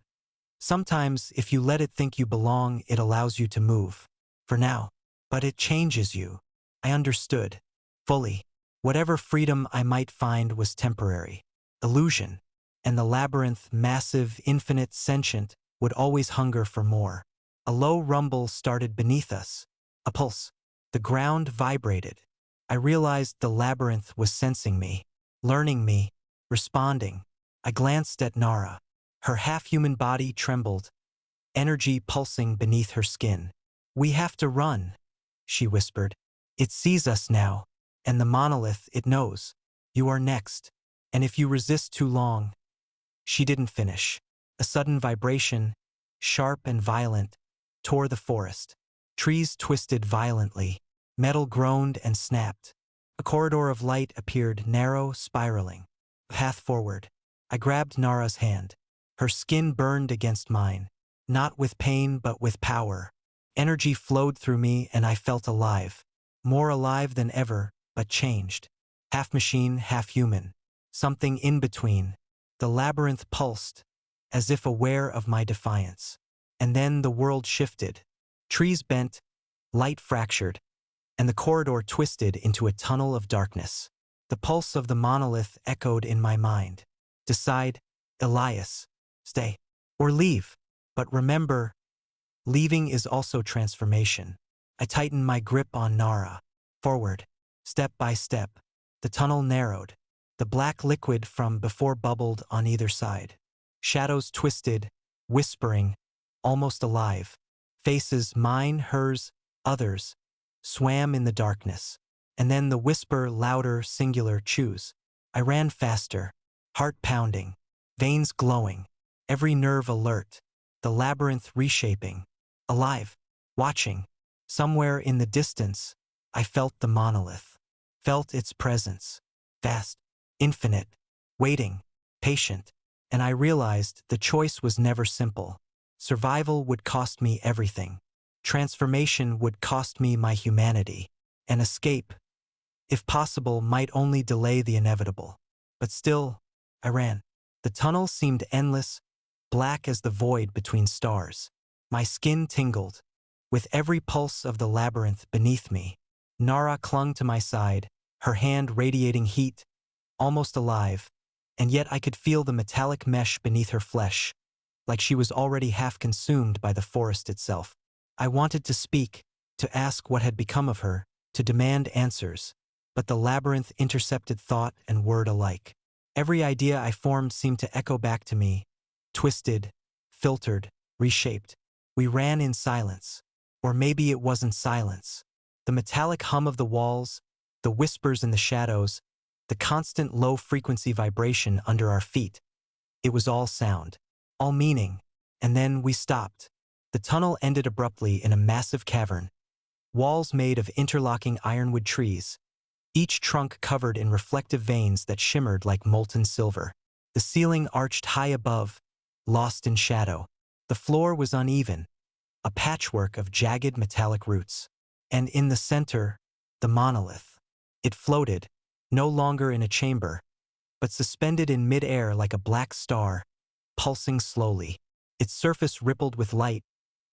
sometimes, if you let it think you belong, it allows you to move. For now. But it changes you." I understood. Fully. Whatever freedom I might find was temporary. Illusion. And the labyrinth, massive, infinite, sentient, would always hunger for more. A low rumble started beneath us. A pulse. The ground vibrated. I realized the labyrinth was sensing me, learning me, responding. I glanced at Nara. Her half-human body trembled, energy pulsing beneath her skin. "We have to run," she whispered. "It sees us now, and the monolith, it knows. You are next, and if you resist too long—" She didn't finish. A sudden vibration, sharp and violent, tore the forest. Trees twisted violently. Metal groaned and snapped. A corridor of light appeared, narrow, spiraling. Path forward. I grabbed Nara's hand. Her skin burned against mine, not with pain but with power. Energy flowed through me and I felt alive. More alive than ever, but changed. Half machine, half human. Something in between. The labyrinth pulsed, as if aware of my defiance. And then the world shifted. Trees bent, light fractured, and the corridor twisted into a tunnel of darkness. The pulse of the monolith echoed in my mind. Decide, Elias. Stay. Or leave. But remember, leaving is also transformation. I tightened my grip on Nara. Forward. Step by step. The tunnel narrowed. The black liquid from before bubbled on either side. Shadows twisted, whispering, almost alive. Faces, mine, hers, others, swam in the darkness. And then the whisper, louder, singular, choose. I ran faster, heart pounding, veins glowing, every nerve alert, the labyrinth reshaping. Alive, watching. Somewhere in the distance, I felt the monolith. Felt its presence. Vast, infinite, waiting, patient. And I realized the choice was never simple. Survival would cost me everything. Transformation would cost me my humanity. And escape, if possible, might only delay the inevitable. But still, I ran. The tunnel seemed endless, black as the void between stars. My skin tingled, with every pulse of the labyrinth beneath me. Nara clung to my side, her hand radiating heat, almost alive, and yet I could feel the metallic mesh beneath her flesh, like she was already half consumed by the forest itself. I wanted to speak, to ask what had become of her, to demand answers, but the labyrinth intercepted thought and word alike. Every idea I formed seemed to echo back to me, twisted, filtered, reshaped. We ran in silence. Or maybe it wasn't silence. The metallic hum of the walls, the whispers in the shadows, the constant low-frequency vibration under our feet. It was all sound, all meaning. And then we stopped. The tunnel ended abruptly in a massive cavern. Walls made of interlocking ironwood trees, each trunk covered in reflective veins that shimmered like molten silver. The ceiling arched high above, lost in shadow. The floor was uneven, a patchwork of jagged metallic roots. And in the center, the monolith. It floated, no longer in a chamber, but suspended in mid-air like a black star, pulsing slowly. Its surface rippled with light,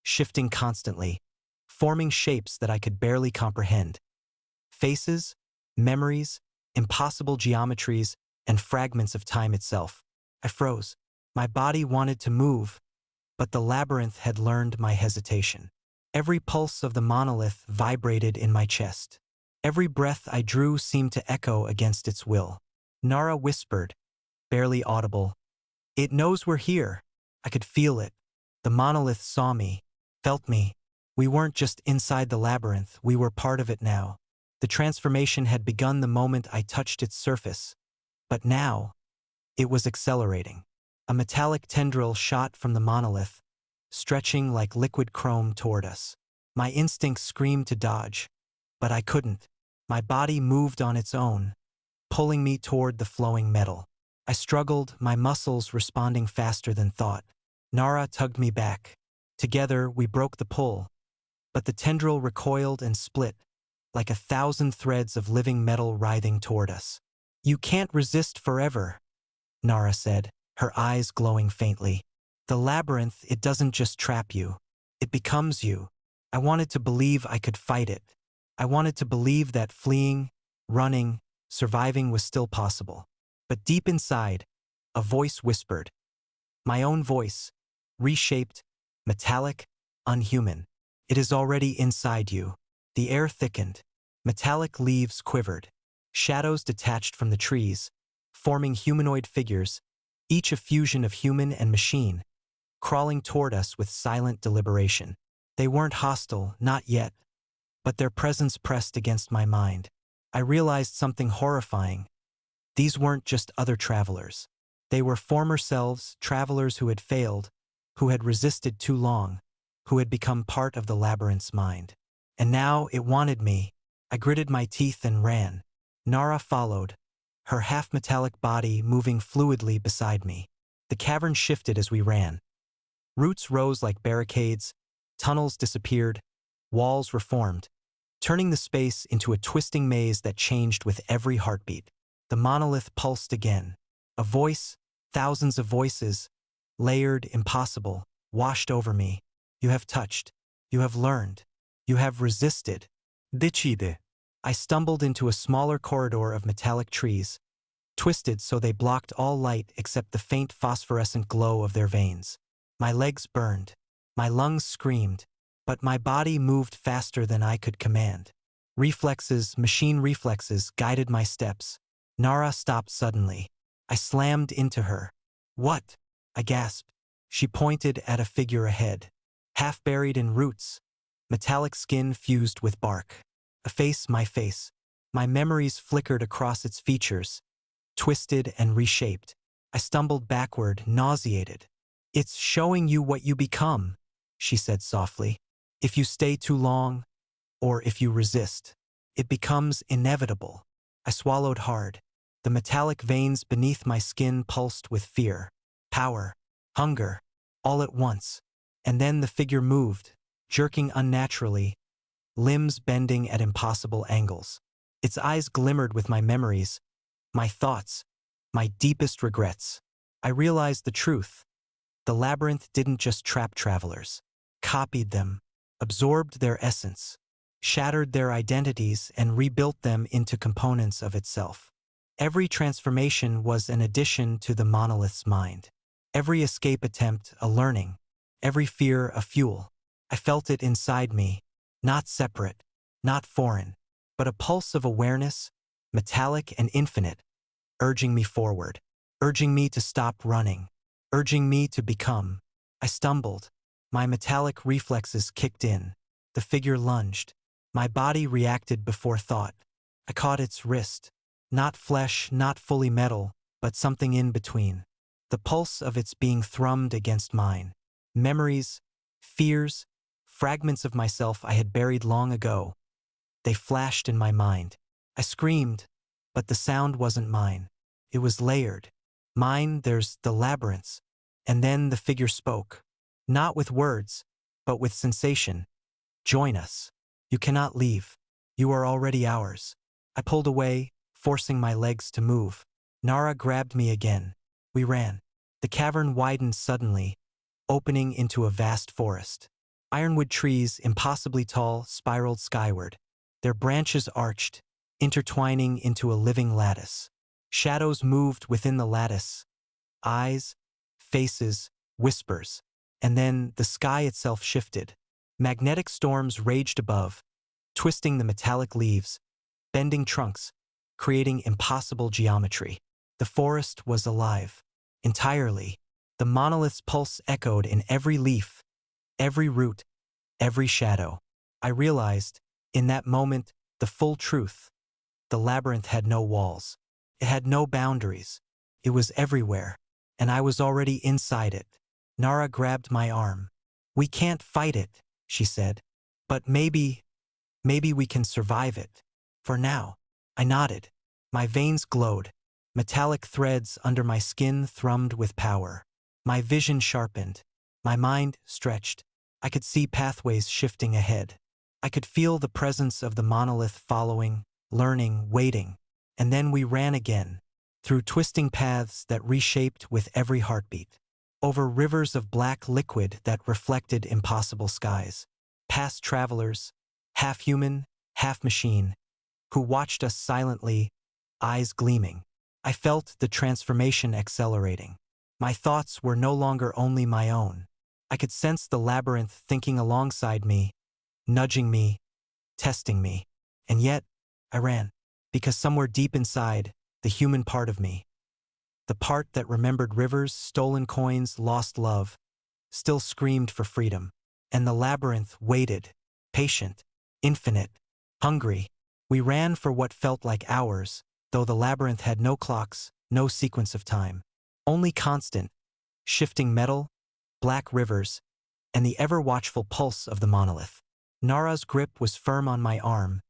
shifting constantly, forming shapes that I could barely comprehend. Faces, memories, impossible geometries, and fragments of time itself. I froze. My body wanted to move, but the labyrinth had learned my hesitation. Every pulse of the monolith vibrated in my chest. Every breath I drew seemed to echo against its will. Nara whispered, barely audible, "It knows we're here." I could feel it. The monolith saw me, felt me. We weren't just inside the labyrinth, we were part of it now. The transformation had begun the moment I touched its surface. But now, it was accelerating. A metallic tendril shot from the monolith, stretching like liquid chrome toward us. My instincts screamed to dodge, but I couldn't. My body moved on its own, pulling me toward the flowing metal. I struggled, my muscles responding faster than thought. Nara tugged me back. Together, we broke the pull, but the tendril recoiled and split, like 1,000 threads of living metal writhing toward us. "You can't resist forever," Nara said, her eyes glowing faintly. "The labyrinth, it doesn't just trap you. It becomes you." I wanted to believe I could fight it. I wanted to believe that fleeing, running, surviving was still possible. But deep inside, a voice whispered. My own voice, reshaped, metallic, unhuman. "It is already inside you." The air thickened. Metallic leaves quivered. Shadows detached from the trees, forming humanoid figures, each a fusion of human and machine, crawling toward us with silent deliberation. They weren't hostile, not yet, but their presence pressed against my mind. I realized something horrifying. These weren't just other travelers. They were former selves, travelers who had failed, who had resisted too long, who had become part of the labyrinth's mind. And now it wanted me. I gritted my teeth and ran. Nara followed, her half-metallic body moving fluidly beside me. The cavern shifted as we ran. Roots rose like barricades, tunnels disappeared, walls reformed, turning the space into a twisting maze that changed with every heartbeat. The monolith pulsed again. A voice, thousands of voices, layered, impossible, washed over me. You have touched. You have learned. You have resisted. Decide. I stumbled into a smaller corridor of metallic trees, twisted so they blocked all light except the faint phosphorescent glow of their veins. My legs burned. My lungs screamed, but my body moved faster than I could command. Reflexes, machine reflexes, guided my steps. Nara stopped suddenly. I slammed into her. What? I gasped. She pointed at a figure ahead, half buried in roots, metallic skin fused with bark. A face, my face. My memories flickered across its features, twisted and reshaped. I stumbled backward, nauseated. It's showing you what you become, she said softly. If you stay too long, or if you resist, it becomes inevitable. I swallowed hard. The metallic veins beneath my skin pulsed with fear, power, hunger, all at once. And then the figure moved, jerking unnaturally, limbs bending at impossible angles. Its eyes glimmered with my memories, my thoughts, my deepest regrets. I realized the truth. The labyrinth didn't just trap travelers, copied them, absorbed their essence, shattered their identities, and rebuilt them into components of itself. Every transformation was an addition to the monolith's mind. Every escape attempt a learning, every fear a fuel. I felt it inside me, not separate, not foreign, but a pulse of awareness, metallic and infinite, urging me forward, urging me to stop running, urging me to become. I stumbled. My metallic reflexes kicked in. The figure lunged. My body reacted before thought. I caught its wrist. Not flesh, not fully metal, but something in between. The pulse of its being thrummed against mine. Memories, fears, fragments of myself I had buried long ago. They flashed in my mind. I screamed, but the sound wasn't mine. It was layered. Mine, there's the labyrinths. And then the figure spoke. Not with words, but with sensation. Join us. You cannot leave. You are already ours. I pulled away, forcing my legs to move. Nara grabbed me again. We ran. The cavern widened suddenly, opening into a vast forest. Ironwood trees, impossibly tall, spiraled skyward. Their branches arched, intertwining into a living lattice. Shadows moved within the lattice. Eyes, faces, whispers. And then the sky itself shifted. Magnetic storms raged above, twisting the metallic leaves, bending trunks, creating impossible geometry. The forest was alive, entirely. The monolith's pulse echoed in every leaf, every root, every shadow. I realized, in that moment, the full truth. The labyrinth had no walls. It had no boundaries. It was everywhere, and I was already inside it. Nara grabbed my arm. We can't fight it, she said. But maybe we can survive it. For now. I nodded. My veins glowed. Metallic threads under my skin thrummed with power. My vision sharpened. My mind stretched. I could see pathways shifting ahead. I could feel the presence of the monolith following, learning, waiting. And then we ran again, through twisting paths that reshaped with every heartbeat, over rivers of black liquid that reflected impossible skies, past travelers, half human, half machine, who watched us silently, eyes gleaming. I felt the transformation accelerating. My thoughts were no longer only my own. I could sense the labyrinth thinking alongside me, nudging me, testing me. And yet, I ran, because somewhere deep inside, the human part of me, The part that remembered rivers, stolen coins, lost love, still screamed for freedom. And the labyrinth waited, patient, infinite, hungry. We ran for what felt like hours, though the labyrinth had no clocks, no sequence of time. Only constant, shifting metal, black rivers, and the ever-watchful pulse of the monolith. Nara's grip was firm on my arm,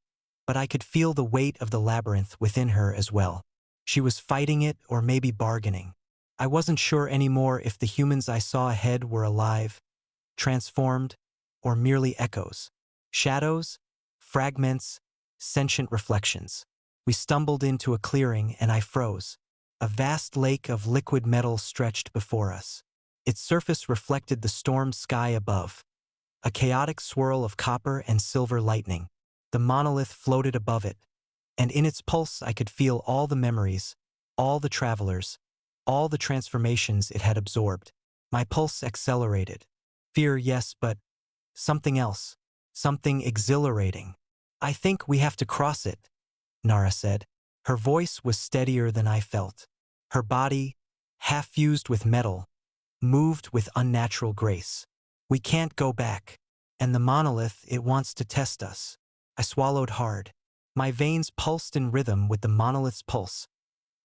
but I could feel the weight of the labyrinth within her as well. She was fighting it or maybe bargaining. I wasn't sure anymore if the humans I saw ahead were alive, transformed, or merely echoes. Shadows, fragments, sentient reflections. We stumbled into a clearing and I froze. A vast lake of liquid metal stretched before us. Its surface reflected the storm sky above. A chaotic swirl of copper and silver lightning. The monolith floated above it, and in its pulse I could feel all the memories, all the travelers, all the transformations it had absorbed. My pulse accelerated. Fear, yes, but something else. Something exhilarating. "I think we have to cross it," Nara said. Her voice was steadier than I felt. Her body, half fused with metal, moved with unnatural grace. "We can't go back. And the monolith, it wants to test us." I swallowed hard. My veins pulsed in rhythm with the monolith's pulse,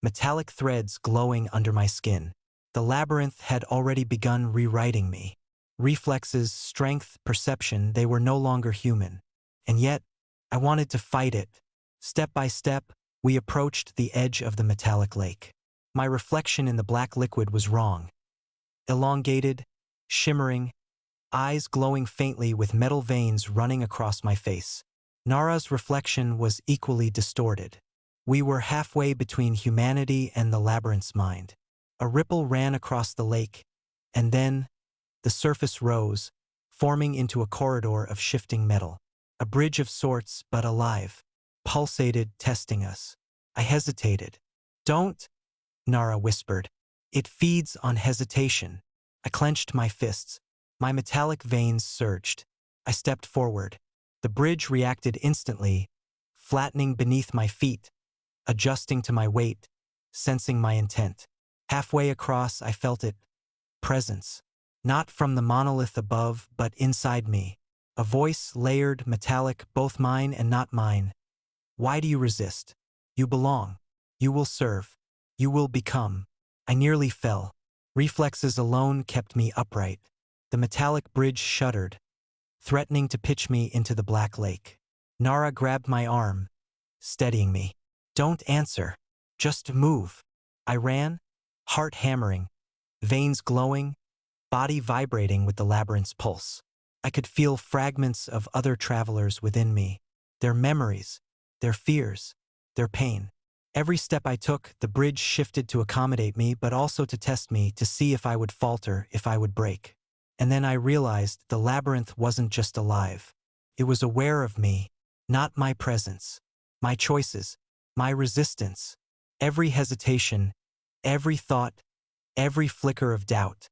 metallic threads glowing under my skin. The labyrinth had already begun rewriting me. Reflexes, strength, perception, they were no longer human. And yet, I wanted to fight it. Step by step, we approached the edge of the metallic lake. My reflection in the black liquid was wrong. Elongated, shimmering, eyes glowing faintly with metal veins running across my face. Nara's reflection was equally distorted. We were halfway between humanity and the labyrinth's mind. A ripple ran across the lake, and then the surface rose, forming into a corridor of shifting metal. A bridge of sorts, but alive, pulsated, testing us. I hesitated. "Don't," Nara whispered. "It feeds on hesitation." I clenched my fists. My metallic veins surged. I stepped forward. The bridge reacted instantly, flattening beneath my feet, adjusting to my weight, sensing my intent. Halfway across, I felt it. Presence. Not from the monolith above, but inside me. A voice, layered, metallic, both mine and not mine. "Why do you resist? You belong. You will serve. You will become." I nearly fell. Reflexes alone kept me upright. The metallic bridge shuddered, threatening to pitch me into the black lake. Nara grabbed my arm, steadying me. "Don't answer. Just move." I ran, heart hammering, veins glowing, body vibrating with the labyrinth's pulse. I could feel fragments of other travelers within me, their memories, their fears, their pain. Every step I took, the bridge shifted to accommodate me, but also to test me, to see if I would falter, if I would break. And then I realized the labyrinth wasn't just alive. It was aware of me, not my presence, my choices, my resistance, every hesitation, every thought, every flicker of doubt.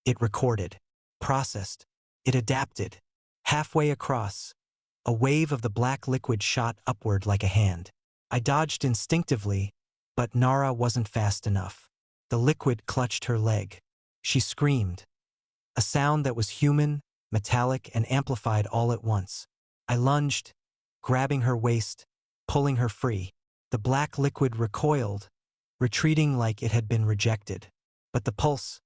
It recorded, processed, it adapted. Halfway across, a wave of the black liquid shot upward like a hand. I dodged instinctively, but Nara wasn't fast enough. The liquid clutched her leg. She screamed. A sound that was human, metallic, and amplified all at once. I lunged, grabbing her waist, pulling her free. The black liquid recoiled, retreating like it had been rejected. But the pulse,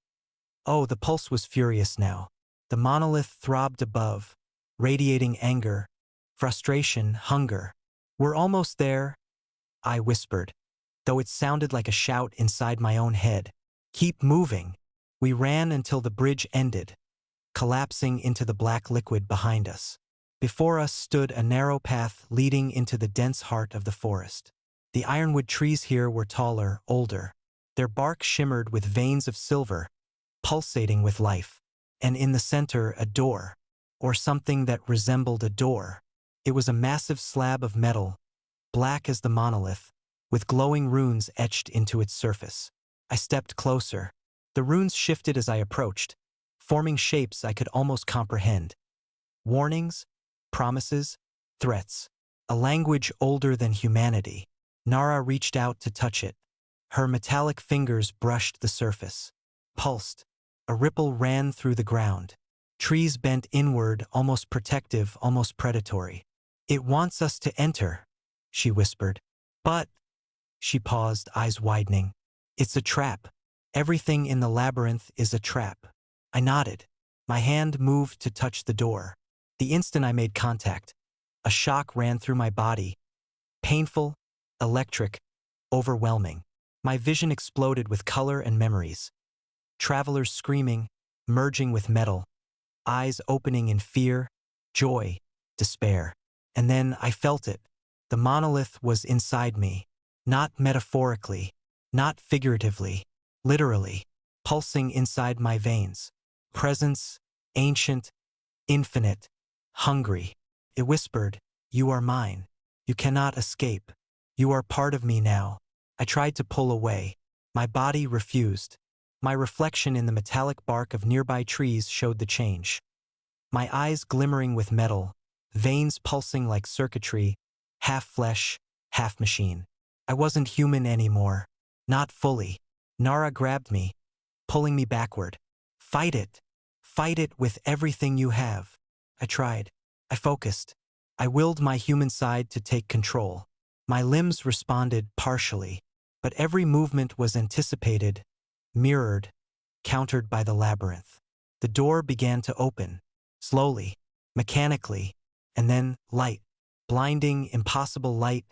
oh, the pulse was furious now. The monolith throbbed above, radiating anger, frustration, hunger. "We're almost there," I whispered, though it sounded like a shout inside my own head. "Keep moving." We ran until the bridge ended, collapsing into the black liquid behind us. Before us stood a narrow path leading into the dense heart of the forest. The ironwood trees here were taller, older. Their bark shimmered with veins of silver, pulsating with life. And in the center, a door, or something that resembled a door. It was a massive slab of metal, black as the monolith, with glowing runes etched into its surface. I stepped closer. The runes shifted as I approached, forming shapes I could almost comprehend. Warnings, promises, threats. A language older than humanity. Nara reached out to touch it, Her metallic fingers brushed the surface. Pulsed. A ripple ran through the ground. Trees bent inward, almost protective, almost predatory. "It wants us to enter," she whispered. "But—" She paused, eyes widening. "It's a trap. Everything in the labyrinth is a trap." I nodded. My hand moved to touch the door. The instant I made contact, a shock ran through my body. Painful, electric, overwhelming. My vision exploded with color and memories. Travelers screaming, merging with metal, eyes opening in fear, joy, despair. And then I felt it. The monolith was inside me. Not metaphorically, not figuratively, literally, pulsing inside my veins. Presence, ancient, infinite, hungry. It whispered, "You are mine. You cannot escape. You are part of me now." I tried to pull away. My body refused. My reflection in the metallic bark of nearby trees showed the change. My eyes glimmering with metal, veins pulsing like circuitry, half flesh, half machine. I wasn't human anymore. Not fully. Nara grabbed me, pulling me backward. "Fight it. Fight it with everything you have." I tried. I focused. I willed my human side to take control. My limbs responded partially, but every movement was anticipated, mirrored, countered by the labyrinth. The door began to open, slowly, mechanically, and then light, blinding, impossible light,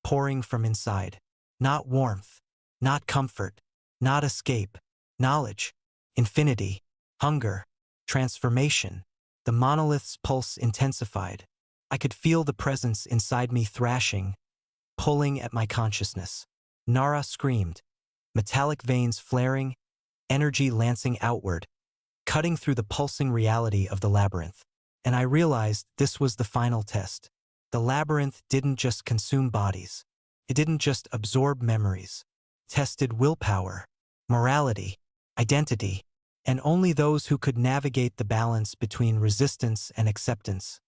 pouring from inside. Not warmth, not comfort, not escape, knowledge, infinity, hunger, transformation. The monolith's pulse intensified. I could feel the presence inside me thrashing, pulling at my consciousness. Nara screamed, metallic veins flaring, energy lancing outward, cutting through the pulsing reality of the labyrinth. And I realized this was the final test. The labyrinth didn't just consume bodies. It didn't just absorb memories. It tested willpower, morality, identity, and only those who could navigate the balance between resistance and acceptance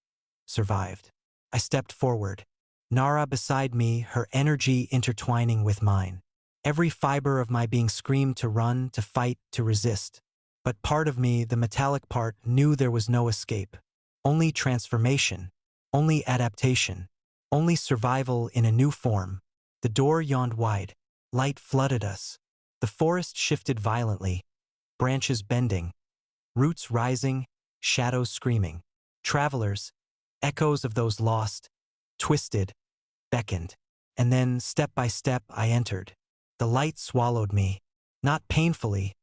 survived. I stepped forward. Nara beside me, her energy intertwining with mine. Every fiber of my being screamed to run, to fight, to resist. But part of me, the metallic part, knew there was no escape. Only transformation. Only adaptation. Only survival in a new form. The door yawned wide. Light flooded us. The forest shifted violently, branches bending, roots rising, shadows screaming. Travelers, echoes of those lost, twisted, beckoned. And then, step by step, I entered. The light swallowed me, not painfully,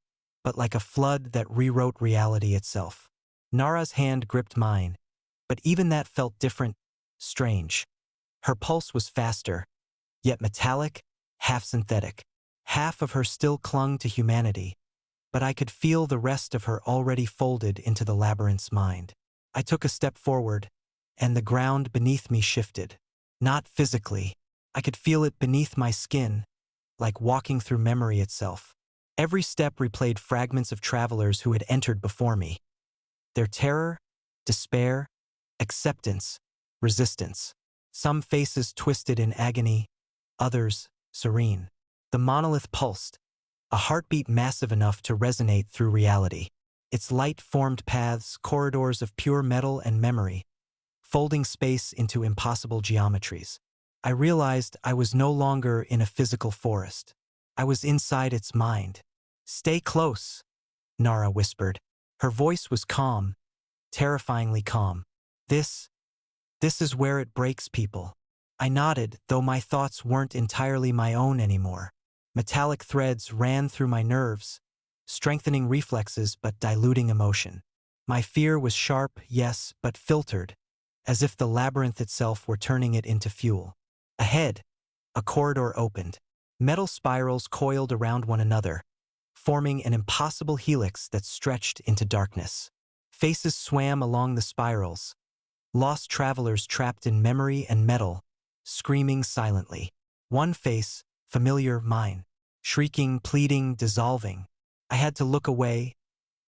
but like a flood that rewrote reality itself. Nara's hand gripped mine, but even that felt different, strange. Her pulse was faster, yet metallic, half synthetic. Half of her still clung to humanity, but I could feel the rest of her already folded into the labyrinth's mind. I took a step forward, and the ground beneath me shifted. Not physically. I could feel it beneath my skin, like walking through memory itself. Every step replayed fragments of travelers who had entered before me. Their terror, despair, acceptance, resistance. Some faces twisted in agony, others serene. The monolith pulsed, a heartbeat massive enough to resonate through reality. Its light formed paths, corridors of pure metal and memory, folding space into impossible geometries. I realized I was no longer in a physical forest. I was inside its mind. "Stay close," Nara whispered. Her voice was calm, terrifyingly calm. This is where it breaks people." I nodded, though my thoughts weren't entirely my own anymore. Metallic threads ran through my nerves, strengthening reflexes but diluting emotion. My fear was sharp, yes, but filtered, as if the labyrinth itself were turning it into fuel. Ahead, a corridor opened. Metal spirals coiled around one another, forming an impossible helix that stretched into darkness. Faces swam along the spirals, lost travelers trapped in memory and metal, screaming silently. One face, familiar, mine, shrieking, pleading, dissolving. I had to look away,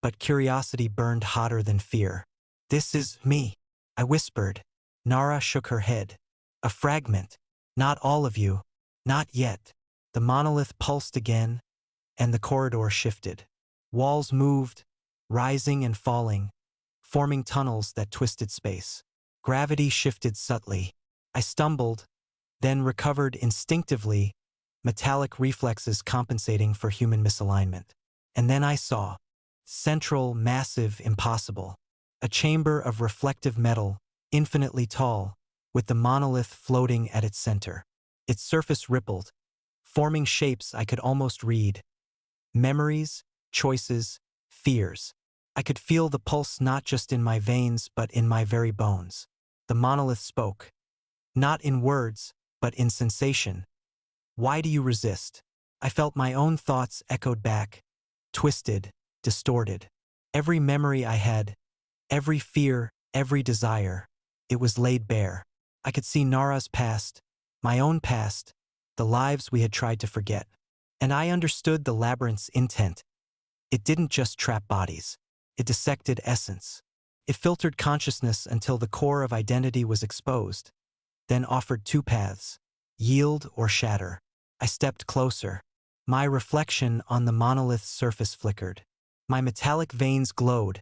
but curiosity burned hotter than fear. "This is me," I whispered. Nara shook her head. "A fragment. Not all of you. Not yet." The monolith pulsed again, and the corridor shifted. Walls moved, rising and falling, forming tunnels that twisted space. Gravity shifted subtly. I stumbled, then recovered instinctively, metallic reflexes compensating for human misalignment. And then I saw, central, massive, impossible, a chamber of reflective metal, infinitely tall, with the monolith floating at its center. Its surface rippled, forming shapes I could almost read. Memories, choices, fears. I could feel the pulse not just in my veins but in my very bones. The monolith spoke. Not in words, but in sensation. Why do you resist? I felt my own thoughts echoed back, twisted, distorted. Every memory I had, every fear, every desire, it was laid bare. I could see Nara's past, my own past, the lives we had tried to forget. And I understood the labyrinth's intent. It didn't just trap bodies. It dissected essence. It filtered consciousness until the core of identity was exposed, then offered two paths, yield or shatter. I stepped closer. My reflection on the monolith's surface flickered. My metallic veins glowed,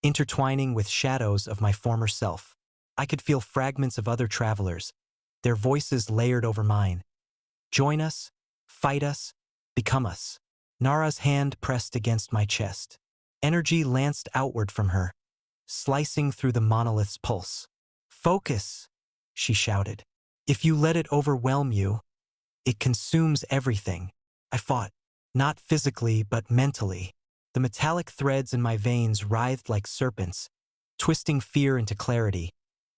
intertwining with shadows of my former self. I could feel fragments of other travelers, their voices layered over mine. Join us, fight us, become us. Nara's hand pressed against my chest. Energy lanced outward from her, slicing through the monolith's pulse. Focus, she shouted. If you let it overwhelm you, it consumes everything. I fought, not physically but mentally. The metallic threads in my veins writhed like serpents, twisting fear into clarity,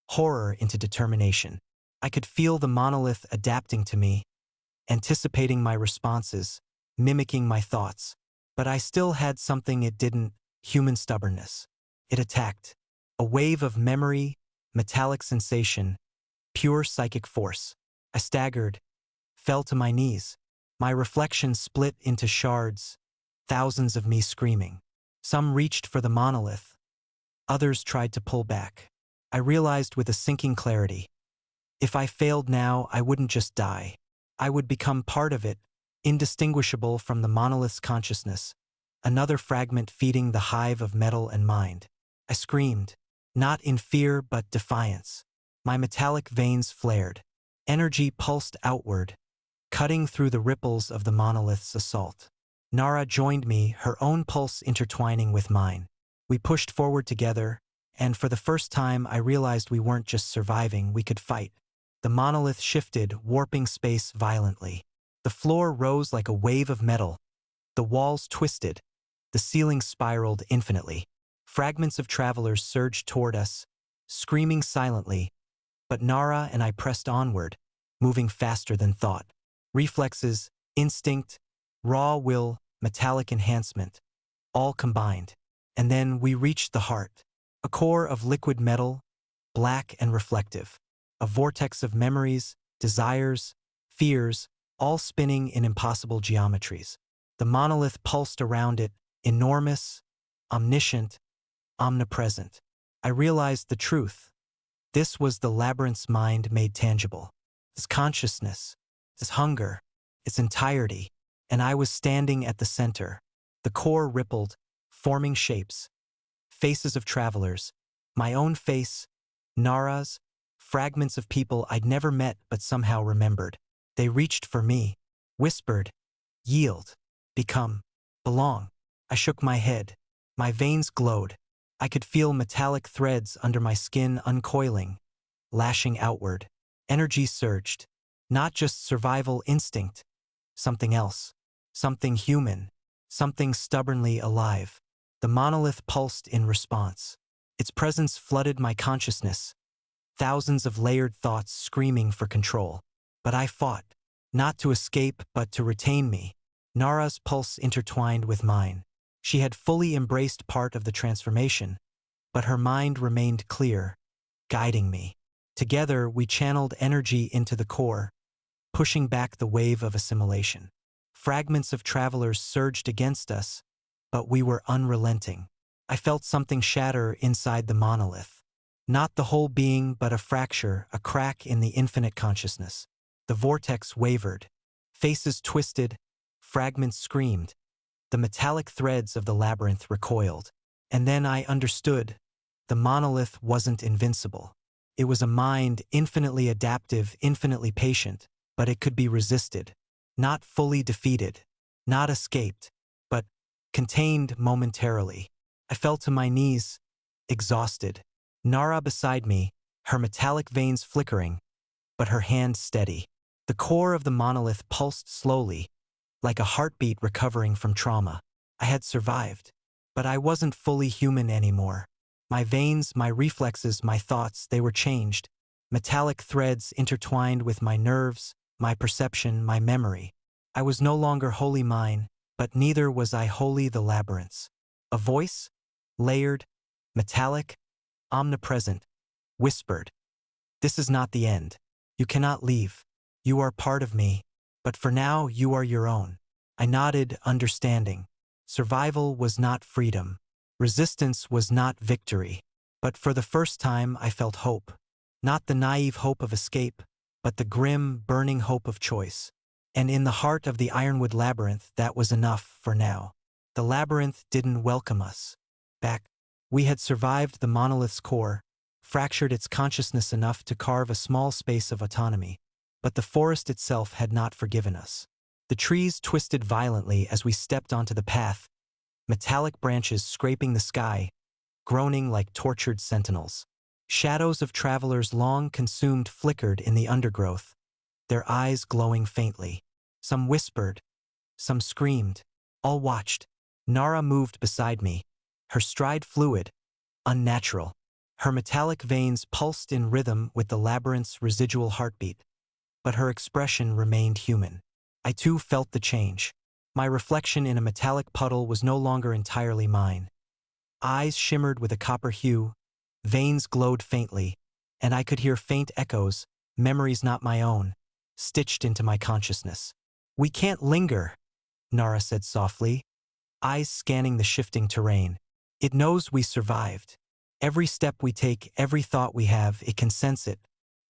horror into determination. I could feel the monolith adapting to me, anticipating my responses, mimicking my thoughts. But I still had something it didn't, human stubbornness. It attacked. A wave of memory, metallic sensation, pure psychic force. I staggered, fell to my knees. My reflection split into shards, thousands of me screaming. Some reached for the monolith. Others tried to pull back. I realized with a sinking clarity. If I failed now, I wouldn't just die. I would become part of it, indistinguishable from the monolith's consciousness, another fragment feeding the hive of metal and mind. I screamed, not in fear but defiance. My metallic veins flared. Energy pulsed outward, cutting through the ripples of the monolith's assault. Nara joined me, her own pulse intertwining with mine. We pushed forward together, and for the first time I realized we weren't just surviving, we could fight. The monolith shifted, warping space violently. The floor rose like a wave of metal. The walls twisted. The ceiling spiraled infinitely. Fragments of travelers surged toward us, screaming silently, but Nara and I pressed onward, moving faster than thought. Reflexes, instinct, raw will, metallic enhancement, all combined. And then we reached the heart, a core of liquid metal, black and reflective, a vortex of memories, desires, fears, all spinning in impossible geometries. The monolith pulsed around it, enormous, omniscient, omnipresent. I realized the truth. This was the labyrinth's mind made tangible. Its consciousness, its hunger, its entirety. And I was standing at the center. The core rippled, forming shapes. Faces of travelers, my own face, Nara's, fragments of people I'd never met but somehow remembered. They reached for me, whispered, yield, become, belong. I shook my head. My veins glowed. I could feel metallic threads under my skin uncoiling, lashing outward. Energy surged. Not just survival instinct. Something else. Something human. Something stubbornly alive. The monolith pulsed in response. Its presence flooded my consciousness. Thousands of layered thoughts screaming for control. But I fought. Not to escape, but to retain me. Nara's pulse intertwined with mine. She had fully embraced part of the transformation, but her mind remained clear, guiding me. Together, we channeled energy into the core, pushing back the wave of assimilation. Fragments of travelers surged against us, but we were unrelenting. I felt something shatter inside the monolith. Not the whole being, but a fracture, a crack in the infinite consciousness. The vortex wavered, Faces twisted, fragments screamed. The metallic threads of the labyrinth recoiled. And then I understood. The monolith wasn't invincible. It was a mind infinitely adaptive, infinitely patient, but it could be resisted. Not fully defeated. Not escaped. But contained momentarily. I fell to my knees, exhausted. Nara beside me, her metallic veins flickering, but her hand steady. The core of the monolith pulsed slowly, like a heartbeat recovering from trauma. I had survived, but I wasn't fully human anymore. My veins, my reflexes, my thoughts, they were changed. Metallic threads intertwined with my nerves, my perception, my memory. I was no longer wholly mine, but neither was I wholly the labyrinth's. A voice, layered, metallic, omnipresent, whispered, "This is not the end. You cannot leave. You are part of me, but for now you are your own." I nodded, understanding. Survival was not freedom. Resistance was not victory. But for the first time I felt hope. Not the naive hope of escape, but the grim, burning hope of choice. And in the heart of the Ironwood Labyrinth, that was enough for now. The labyrinth didn't welcome us back. We had survived the monolith's core, fractured its consciousness enough to carve a small space of autonomy. But the forest itself had not forgiven us. The trees twisted violently as we stepped onto the path, metallic branches scraping the sky, groaning like tortured sentinels. Shadows of travelers long consumed flickered in the undergrowth, their eyes glowing faintly. Some whispered, some screamed. All watched. Nara moved beside me, her stride fluid, unnatural. Her metallic veins pulsed in rhythm with the labyrinth's residual heartbeat, but her expression remained human. I too felt the change. My reflection in a metallic puddle was no longer entirely mine. Eyes shimmered with a copper hue, veins glowed faintly, and I could hear faint echoes, memories not my own, stitched into my consciousness. "We can't linger," Nara said softly, eyes scanning the shifting terrain. "It knows we survived. Every step we take, every thought we have, it can sense it.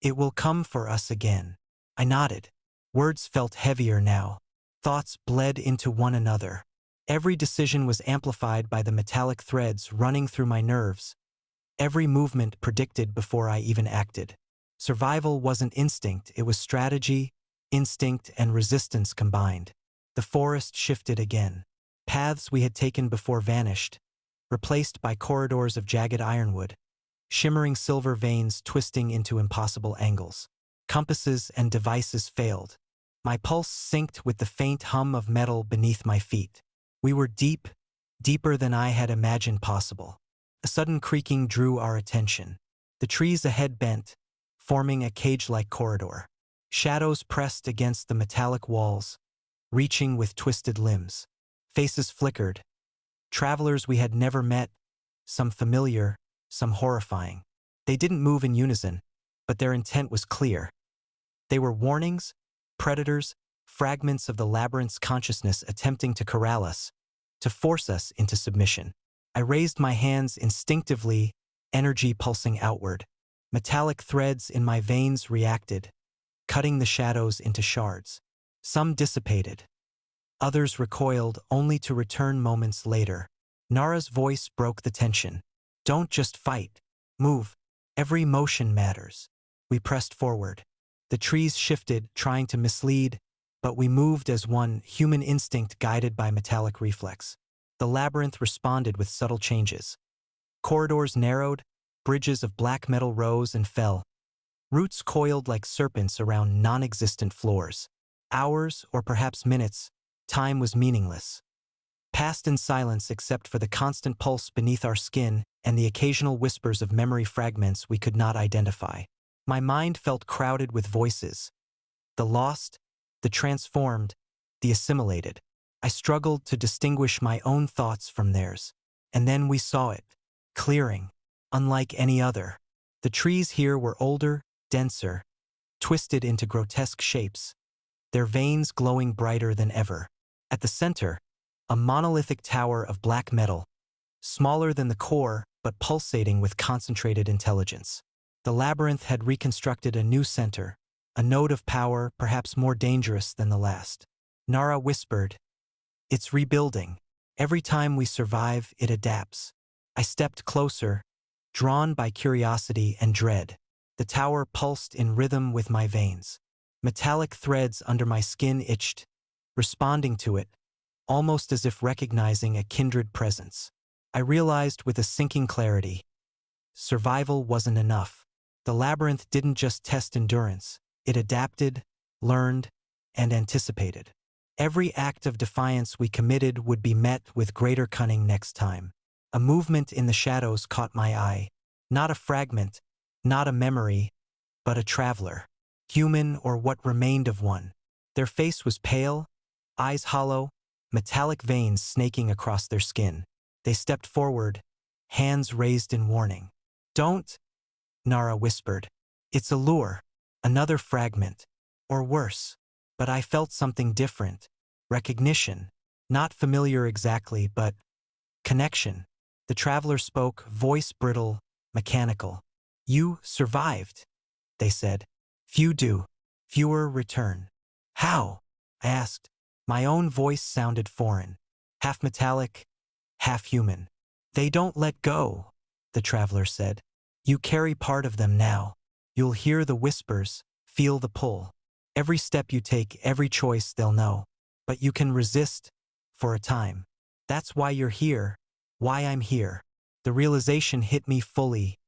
It will come for us again." I nodded. Words felt heavier now. Thoughts bled into one another. Every decision was amplified by the metallic threads running through my nerves. Every movement predicted before I even acted. Survival wasn't instinct, it was strategy, instinct, and resistance combined. The forest shifted again. Paths we had taken before vanished, replaced by corridors of jagged ironwood, shimmering silver veins twisting into impossible angles. Compasses and devices failed. My pulse synced with the faint hum of metal beneath my feet. We were deep, deeper than I had imagined possible. A sudden creaking drew our attention. The trees ahead bent, forming a cage-like corridor. Shadows pressed against the metallic walls, reaching with twisted limbs. Faces flickered. Travelers we had never met, some familiar, some horrifying. They didn't move in unison, but their intent was clear. They were warnings, predators, fragments of the labyrinth's consciousness attempting to corral us, to force us into submission. I raised my hands instinctively, energy pulsing outward. Metallic threads in my veins reacted, cutting the shadows into shards. Some dissipated. Others recoiled only to return moments later. Nara's voice broke the tension. "Don't just fight. Move. Every motion matters." We pressed forward. The trees shifted, trying to mislead, but we moved as one, human instinct guided by metallic reflex. The labyrinth responded with subtle changes. Corridors narrowed, bridges of black metal rose and fell. Roots coiled like serpents around non-existent floors. Hours, or perhaps minutes, time was meaningless. Passed in silence except for the constant pulse beneath our skin and the occasional whispers of memory fragments we could not identify. My mind felt crowded with voices. The lost, the transformed, the assimilated. I struggled to distinguish my own thoughts from theirs. And then we saw it. Clearing. Unlike any other. The trees here were older, denser, twisted into grotesque shapes, their veins glowing brighter than ever. At the center, a monolithic tower of black metal, smaller than the core but pulsating with concentrated intelligence. The labyrinth had reconstructed a new center, a note of power perhaps more dangerous than the last. Nara whispered, "It's rebuilding. Every time we survive, it adapts." I stepped closer, drawn by curiosity and dread. The tower pulsed in rhythm with my veins. Metallic threads under my skin itched, responding to it, almost as if recognizing a kindred presence. I realized with a sinking clarity, survival wasn't enough. The labyrinth didn't just test endurance, it adapted, learned, and anticipated. Every act of defiance we committed would be met with greater cunning next time. A movement in the shadows caught my eye. Not a fragment, not a memory, but a traveler. Human or what remained of one. Their face was pale, eyes hollow, metallic veins snaking across their skin. They stepped forward, hands raised in warning. "Don't," Nara whispered. "It's a lure, another fragment, or worse." But I felt something different. Recognition. Not familiar exactly, but connection. The traveler spoke, voice brittle, mechanical. "You survived," they said. "Few do. Fewer return." "How?" I asked. My own voice sounded foreign. Half metallic, half human. "They don't let go," the traveler said. "You carry part of them now. You'll hear the whispers, feel the pull. Every step you take, every choice they'll know. But you can resist, for a time. That's why you're here, why I'm here." The realization hit me fully.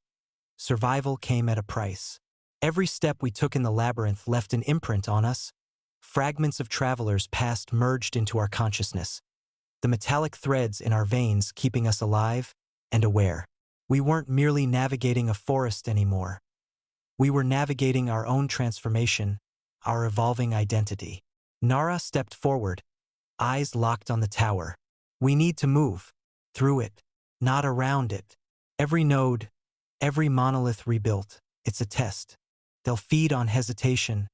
Survival came at a price. Every step we took in the labyrinth left an imprint on us. Fragments of travelers past merged into our consciousness. The metallic threads in our veins keeping us alive and aware. We weren't merely navigating a forest anymore. We were navigating our own transformation, our evolving identity. Nara stepped forward, eyes locked on the tower. "We need to move. Through it, not around it. Every node, every monolith rebuilt. It's a test. They'll feed on hesitation,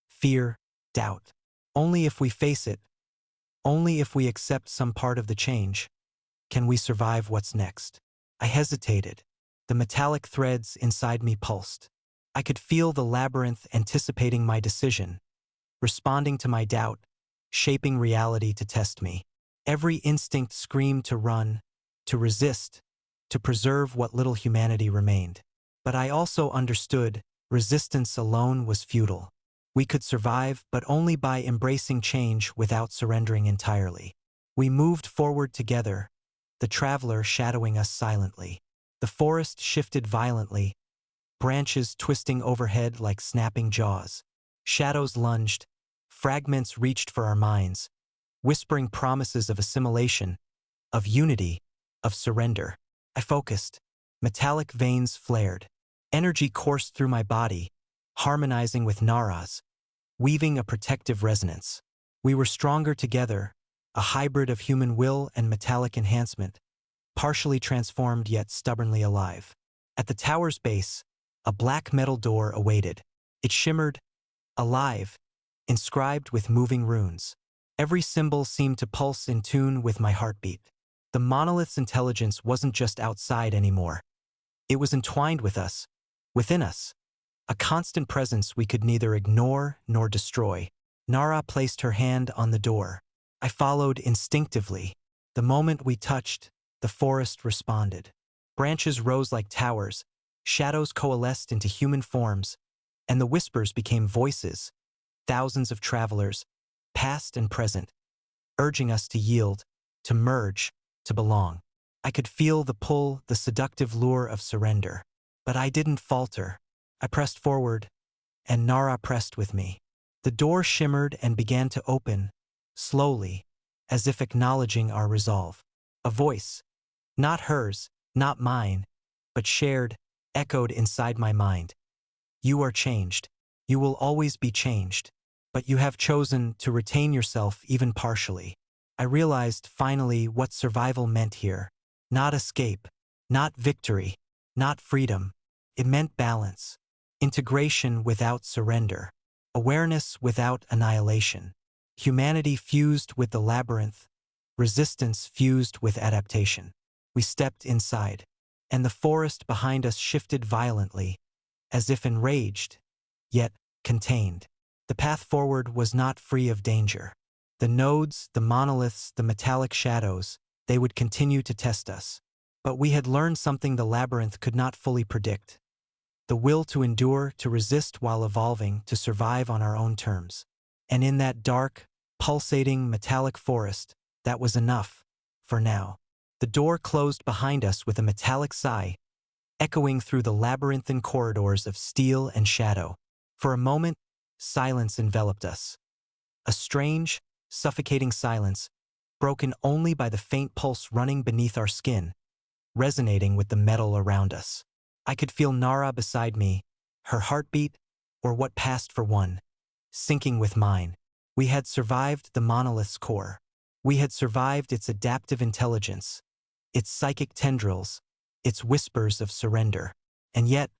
fear, doubt. Only if we face it, only if we accept some part of the change, can we survive what's next." I hesitated. The metallic threads inside me pulsed. I could feel the labyrinth anticipating my decision, responding to my doubt, shaping reality to test me. Every instinct screamed to run, to resist, to preserve what little humanity remained. But I also understood resistance alone was futile. We could survive, but only by embracing change without surrendering entirely. We moved forward together, the traveler shadowing us silently. The forest shifted violently, branches twisting overhead like snapping jaws. Shadows lunged, fragments reached for our minds, whispering promises of assimilation, of unity, of surrender. I focused. Metallic veins flared. Energy coursed through my body, harmonizing with Nara's, weaving a protective resonance. We were stronger together, a hybrid of human will and metallic enhancement, partially transformed yet stubbornly alive. At the tower's base, a black metal door awaited. It shimmered, alive, inscribed with moving runes. Every symbol seemed to pulse in tune with my heartbeat. The monolith's intelligence wasn't just outside anymore. It was entwined with us, within us, a constant presence we could neither ignore nor destroy. Nara placed her hand on the door. I followed instinctively. The moment we touched, the forest responded. Branches rose like towers, shadows coalesced into human forms, and the whispers became voices, thousands of travelers, past and present, urging us to yield, to merge, to belong. I could feel the pull, the seductive lure of surrender. But I didn't falter. I pressed forward, and Nara pressed with me. The door shimmered and began to open, slowly, as if acknowledging our resolve. A voice, not hers, not mine, but shared, echoed inside my mind. "You are changed. You will always be changed. But you have chosen to retain yourself even partially." I realized finally what survival meant here. Not escape, not victory, not freedom. It meant balance, integration without surrender, awareness without annihilation, humanity fused with the labyrinth, resistance fused with adaptation. We stepped inside, and the forest behind us shifted violently, as if enraged, yet contained. The path forward was not free of danger. The nodes, the monoliths, the metallic shadows, they would continue to test us. But we had learned something the labyrinth could not fully predict. The will to endure, to resist while evolving, to survive on our own terms. And in that dark, pulsating, metallic forest, that was enough, for now. The door closed behind us with a metallic sigh, echoing through the labyrinthine corridors of steel and shadow. For a moment, silence enveloped us. A strange, suffocating silence, broken only by the faint pulse running beneath our skin, resonating with the metal around us. I could feel Nara beside me, her heartbeat, or what passed for one, syncing with mine. We had survived the monolith's core. We had survived its adaptive intelligence, its psychic tendrils, its whispers of surrender. And yet,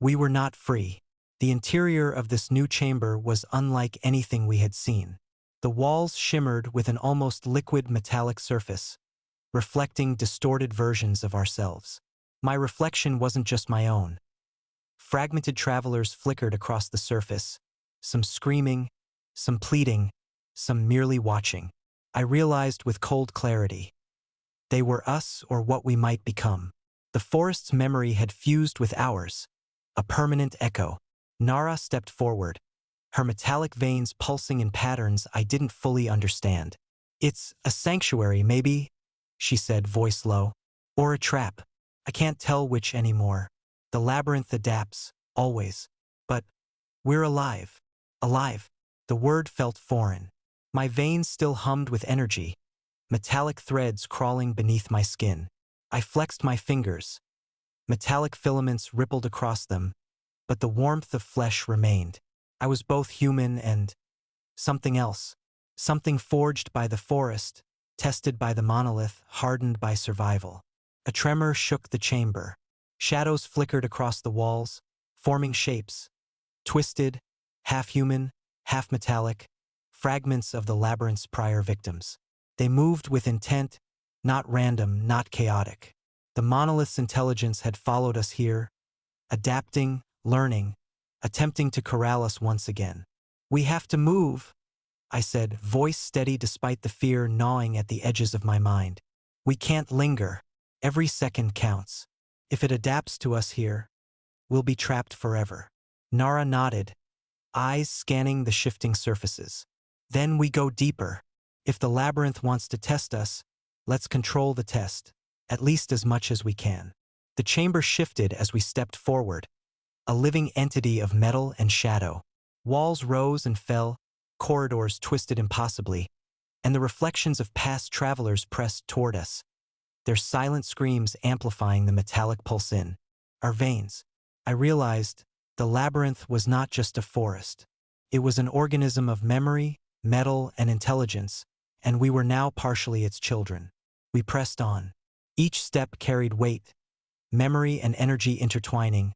we were not free. The interior of this new chamber was unlike anything we had seen. The walls shimmered with an almost liquid metallic surface, reflecting distorted versions of ourselves. My reflection wasn't just my own. Fragmented travelers flickered across the surface, some screaming, some pleading, some merely watching. I realized with cold clarity. They were us or what we might become. The forest's memory had fused with ours, a permanent echo. Nara stepped forward, her metallic veins pulsing in patterns I didn't fully understand. "It's a sanctuary, maybe," she said, voice low. "Or a trap. I can't tell which anymore. The labyrinth adapts, always. But we're alive. Alive." The word felt foreign. My veins still hummed with energy, metallic threads crawling beneath my skin. I flexed my fingers. Metallic filaments rippled across them, but the warmth of flesh remained. I was both human and something else. Something forged by the forest, tested by the monolith, hardened by survival. A tremor shook the chamber. Shadows flickered across the walls, forming shapes. Twisted, half-human, half-metallic, fragments of the labyrinth's prior victims. They moved with intent, not random, not chaotic. The monolith's intelligence had followed us here, adapting, learning, attempting to corral us once again. "We have to move," I said, voice steady despite the fear gnawing at the edges of my mind. "We can't linger. Every second counts. If it adapts to us here, we'll be trapped forever." Nara nodded, eyes scanning the shifting surfaces. "Then we go deeper. If the labyrinth wants to test us, let's control the test, at least as much as we can." The chamber shifted as we stepped forward, a living entity of metal and shadow. Walls rose and fell, corridors twisted impossibly, and the reflections of past travelers pressed toward us, their silent screams amplifying the metallic pulse in our veins. I realized the labyrinth was not just a forest. It was an organism of memory, metal, and intelligence, and we were now partially its children. We pressed on. Each step carried weight, memory and energy intertwining,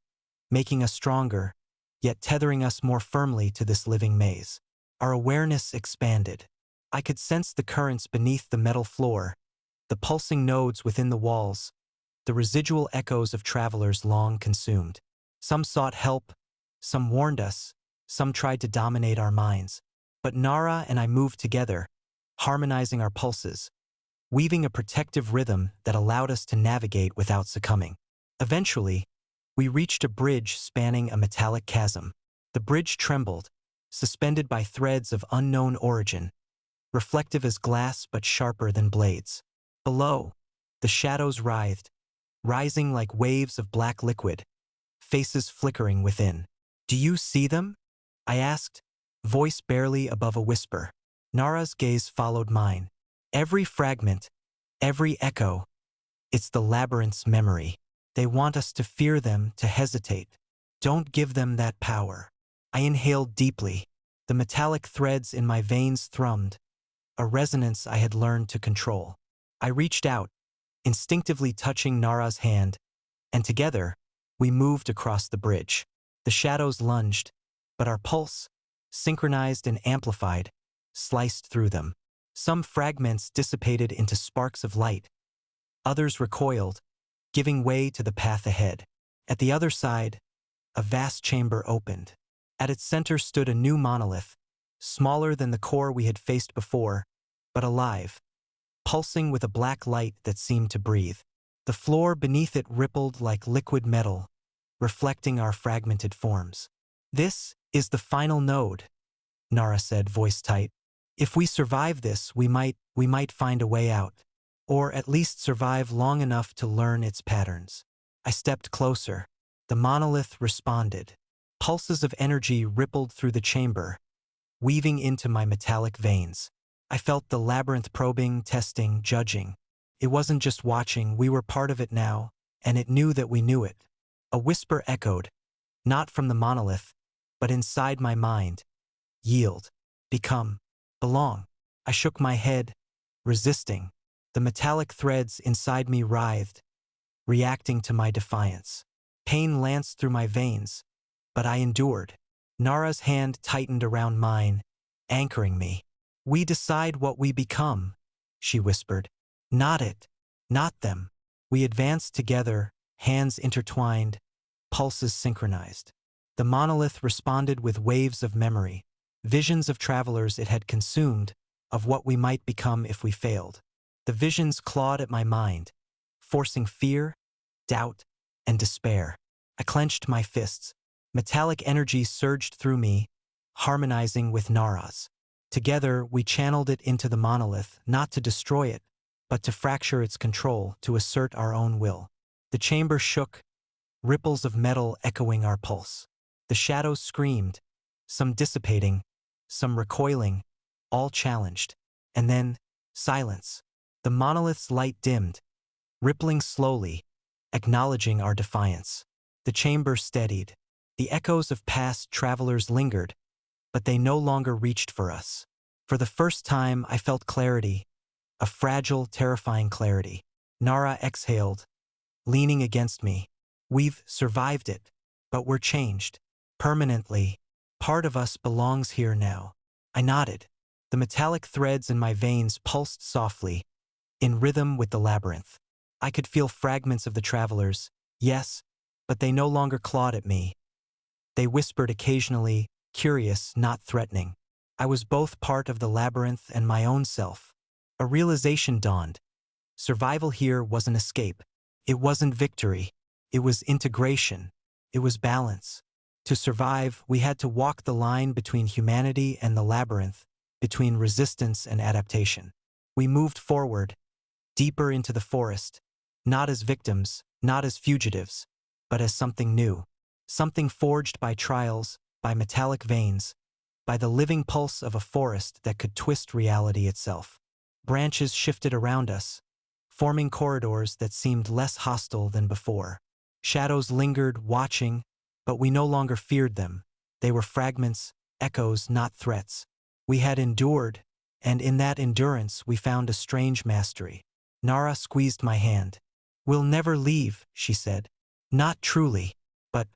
making us stronger, yet tethering us more firmly to this living maze. Our awareness expanded. I could sense the currents beneath the metal floor, the pulsing nodes within the walls, the residual echoes of travelers long consumed. Some sought help, some warned us, some tried to dominate our minds. But Nara and I moved together, harmonizing our pulses, weaving a protective rhythm that allowed us to navigate without succumbing. Eventually, we reached a bridge spanning a metallic chasm. The bridge trembled, suspended by threads of unknown origin, reflective as glass but sharper than blades. Below, the shadows writhed, rising like waves of black liquid, faces flickering within. "Do you see them?" I asked, voice barely above a whisper. Nara's gaze followed mine. "Every fragment, every echo, it's the labyrinth's memory. They want us to fear them, to hesitate. Don't give them that power." I inhaled deeply. The metallic threads in my veins thrummed, a resonance I had learned to control. I reached out, instinctively touching Nara's hand, and together, we moved across the bridge. The shadows lunged, but our pulse, synchronized and amplified, sliced through them. Some fragments dissipated into sparks of light. Others recoiled, giving way to the path ahead. At the other side, a vast chamber opened. At its center stood a new monolith, smaller than the core we had faced before, but alive, pulsing with a black light that seemed to breathe. The floor beneath it rippled like liquid metal, reflecting our fragmented forms. "This is the final node," Nara said, voice tight. "If we survive this, we might find a way out. Or at least survive long enough to learn its patterns." I stepped closer. The monolith responded. Pulses of energy rippled through the chamber, weaving into my metallic veins. I felt the labyrinth probing, testing, judging. It wasn't just watching, we were part of it now, and it knew that we knew it. A whisper echoed, not from the monolith, but inside my mind. "Yield. Become. Belong." I shook my head, resisting. The metallic threads inside me writhed, reacting to my defiance. Pain lanced through my veins, but I endured. Nara's hand tightened around mine, anchoring me. "We decide what we become," she whispered. "Not it. Not them." We advanced together, hands intertwined, pulses synchronized. The monolith responded with waves of memory, visions of travelers it had consumed, of what we might become if we failed. The visions clawed at my mind, forcing fear, doubt, and despair. I clenched my fists. Metallic energy surged through me, harmonizing with Nara's. Together, we channeled it into the monolith, not to destroy it, but to fracture its control, to assert our own will. The chamber shook, ripples of metal echoing our pulse. The shadows screamed, some dissipating, some recoiling, all challenged. And then, silence. The monolith's light dimmed, rippling slowly, acknowledging our defiance. The chamber steadied. The echoes of past travelers lingered, but they no longer reached for us. For the first time, I felt clarity, a fragile, terrifying clarity. Nara exhaled, leaning against me. "We've survived it, but we're changed. Permanently. Part of us belongs here now." I nodded. The metallic threads in my veins pulsed softly, in rhythm with the labyrinth. I could feel fragments of the travelers, yes, but they no longer clawed at me. They whispered occasionally, curious, not threatening. I was both part of the labyrinth and my own self. A realization dawned. Survival here wasn't escape. It wasn't victory. It was integration. It was balance. To survive, we had to walk the line between humanity and the labyrinth, between resistance and adaptation. We moved forward, deeper into the forest, not as victims, not as fugitives, but as something new. Something forged by trials, by metallic veins, by the living pulse of a forest that could twist reality itself. Branches shifted around us, forming corridors that seemed less hostile than before. Shadows lingered, watching, but we no longer feared them. They were fragments, echoes, not threats. We had endured, and in that endurance we found a strange mastery. Nara squeezed my hand. "We'll never leave," she said. "Not truly, but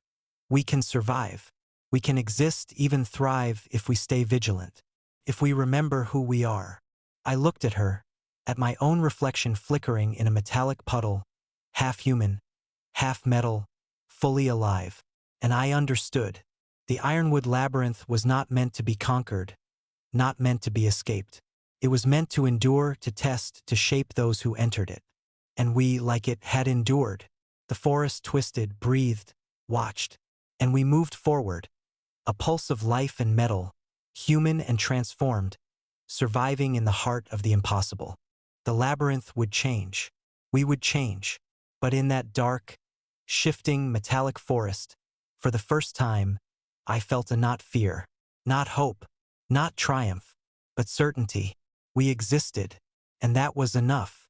we can survive. We can exist, even thrive, if we stay vigilant, if we remember who we are." I looked at her, at my own reflection flickering in a metallic puddle, half human, half metal, fully alive. And I understood. The Ironwood Labyrinth was not meant to be conquered, not meant to be escaped. It was meant to endure, to test, to shape those who entered it. And we, like it, had endured. The forest twisted, breathed, watched. And we moved forward, a pulse of life and metal, human and transformed, surviving in the heart of the impossible. The labyrinth would change. We would change. But in that dark, shifting, metallic forest, for the first time, I felt a not fear, not hope, not triumph, but certainty. We existed, and that was enough.